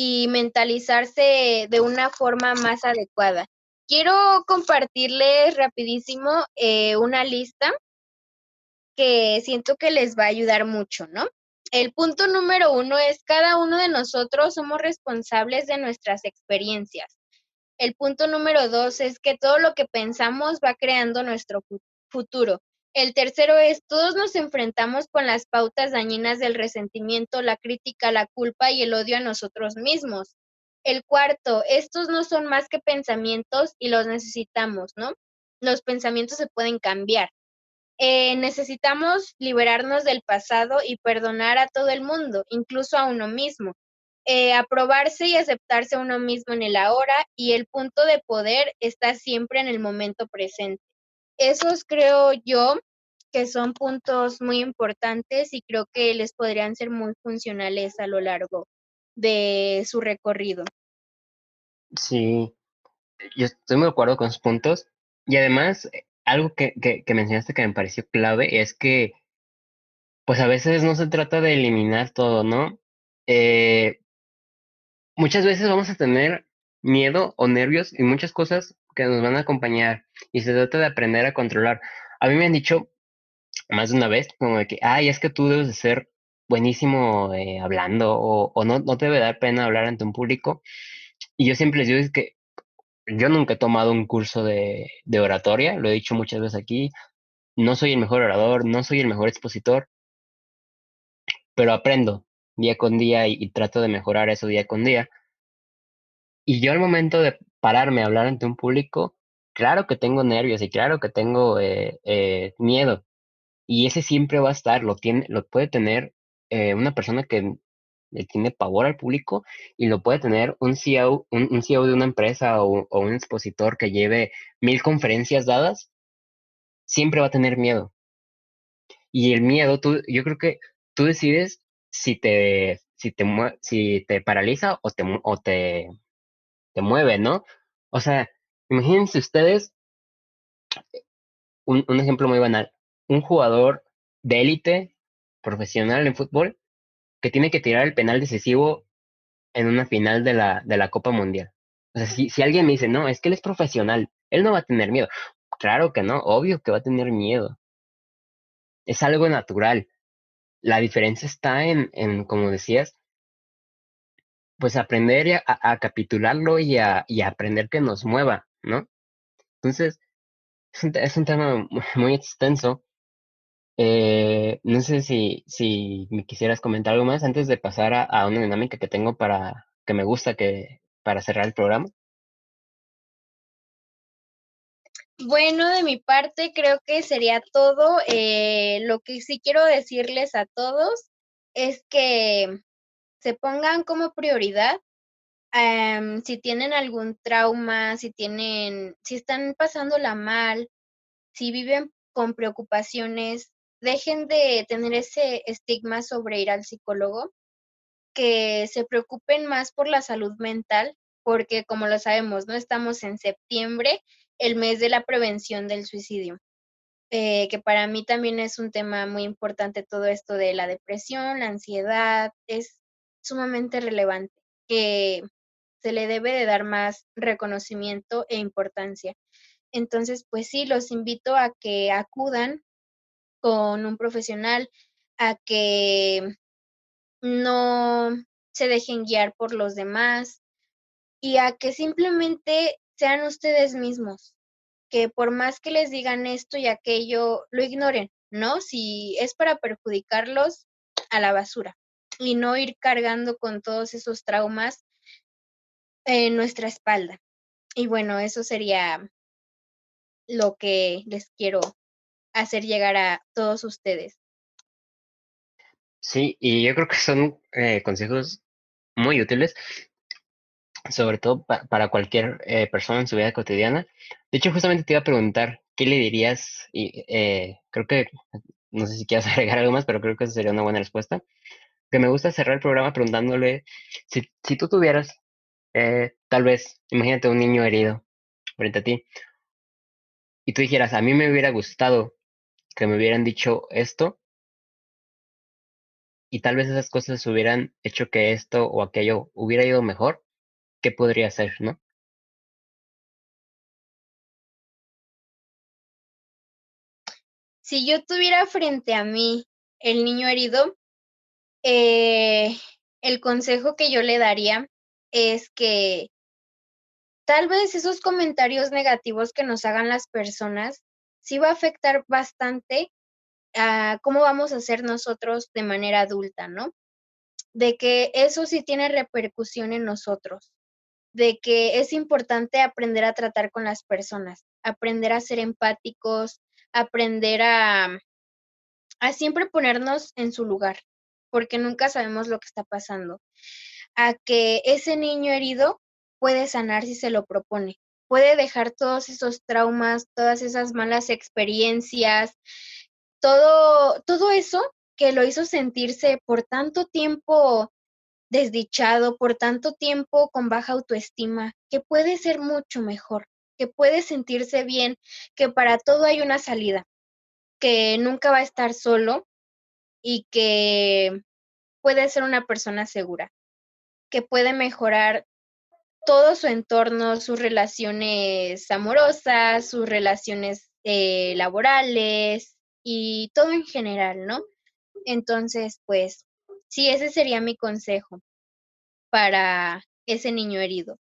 y mentalizarse de una forma más adecuada. Quiero compartirles rapidísimo una lista que siento que les va a ayudar mucho, ¿no? El punto número 1 es cada uno de nosotros somos responsables de nuestras experiencias. El punto número 2 es que todo lo que pensamos va creando nuestro futuro. El tercero es todos nos enfrentamos con las pautas dañinas del resentimiento, la crítica, la culpa y el odio a nosotros mismos. El cuarto, estos no son más que pensamientos y los necesitamos, ¿no? Los pensamientos se pueden cambiar. Necesitamos liberarnos del pasado y perdonar a todo el mundo, incluso a uno mismo. Aprobarse y aceptarse a uno mismo en el ahora y el punto de poder está siempre en el momento presente. Esos creo yo que son puntos muy importantes y creo que les podrían ser muy funcionales a lo largo de su recorrido. Sí, yo estoy muy de acuerdo con sus puntos. Y además, algo que mencionaste que me pareció clave es que, pues a veces no se trata de eliminar todo, ¿no? Eh, Muchas veces vamos a tener miedo o nervios y muchas cosas que nos van a acompañar. Y se trata de aprender a controlar. A mí me han dicho más de una vez, como de que, ay, es que tú debes de ser buenísimo hablando o no, no te debe dar pena hablar ante un público. Y yo siempre les digo es que yo nunca he tomado un curso de oratoria, lo he dicho muchas veces aquí, no soy el mejor orador, no soy el mejor expositor, pero aprendo día con día y trato de mejorar eso día con día. Y yo al momento de pararme a hablar ante un público, claro que tengo nervios y claro que tengo miedo. Y ese siempre va a estar, lo puede tener una persona que le tiene pavor al público y lo puede tener un CEO, un CEO de una empresa o un expositor que lleve 1000 conferencias dadas, siempre va a tener miedo. Y el miedo, yo creo que tú decides si te paraliza te mueve, ¿no? O sea, imagínense ustedes un ejemplo muy banal, un jugador de élite profesional en fútbol que tiene que tirar el penal decisivo en una final de la Copa Mundial. O sea, si alguien me dice, no, es que él es profesional, él no va a tener miedo. Claro que no, obvio que va a tener miedo. Es algo natural. La diferencia está como decías, pues aprender a capitularlo y a aprender que nos mueva, ¿no? Entonces, es un tema muy extenso. No sé si me quisieras comentar algo más antes de pasar a una dinámica que tengo que me gusta para cerrar el programa. Bueno, de mi parte creo que sería todo. Lo que sí quiero decirles a todos es que se pongan como prioridad, si tienen algún trauma, si están pasándola mal, si viven con preocupaciones, dejen de tener ese estigma sobre ir al psicólogo, que se preocupen más por la salud mental, porque como lo sabemos, ¿no? Estamos en septiembre, el mes de la prevención del suicidio, que para mí también es un tema muy importante todo esto de la depresión, la ansiedad, es sumamente relevante, que se le debe de dar más reconocimiento e importancia. Entonces, pues sí, los invito a que acudan con un profesional, a que no se dejen guiar por los demás y a que simplemente sean ustedes mismos, que por más que les digan esto y aquello, lo ignoren, ¿no? Si es para perjudicarlos, a la basura y no ir cargando con todos esos traumas en nuestra espalda. Y bueno, eso sería lo que les quiero hacer llegar a todos ustedes. Sí, y yo creo que son consejos muy útiles, sobre todo para cualquier persona en su vida cotidiana. De hecho, justamente te iba a preguntar, ¿qué le dirías? Y creo que, no sé si quieras agregar algo más, pero creo que esa sería una buena respuesta. Que me gusta cerrar el programa preguntándole, si tú tuvieras, tal vez, imagínate un niño herido frente a ti, y tú dijeras, a mí me hubiera gustado que me hubieran dicho esto y tal vez esas cosas hubieran hecho que esto o aquello hubiera ido mejor, ¿qué podría hacer, no? Si yo tuviera frente a mí el niño herido, eh, el consejo que yo le daría es que tal vez esos comentarios negativos que nos hagan las personas sí va a afectar bastante a cómo vamos a ser nosotros de manera adulta, ¿no? De que eso sí tiene repercusión en nosotros, de que es importante aprender a tratar con las personas, aprender a ser empáticos, aprender a siempre ponernos en su lugar, porque nunca sabemos lo que está pasando. A que ese niño herido puede sanar si se lo propone, puede dejar todos esos traumas, todas esas malas experiencias, todo eso que lo hizo sentirse por tanto tiempo desdichado, por tanto tiempo con baja autoestima, que puede ser mucho mejor, que puede sentirse bien, que para todo hay una salida, que nunca va a estar solo y que puede ser una persona segura, que puede mejorar todo su entorno, sus relaciones amorosas, sus relaciones laborales y todo en general, ¿no? Entonces, pues sí, ese sería mi consejo para ese niño herido.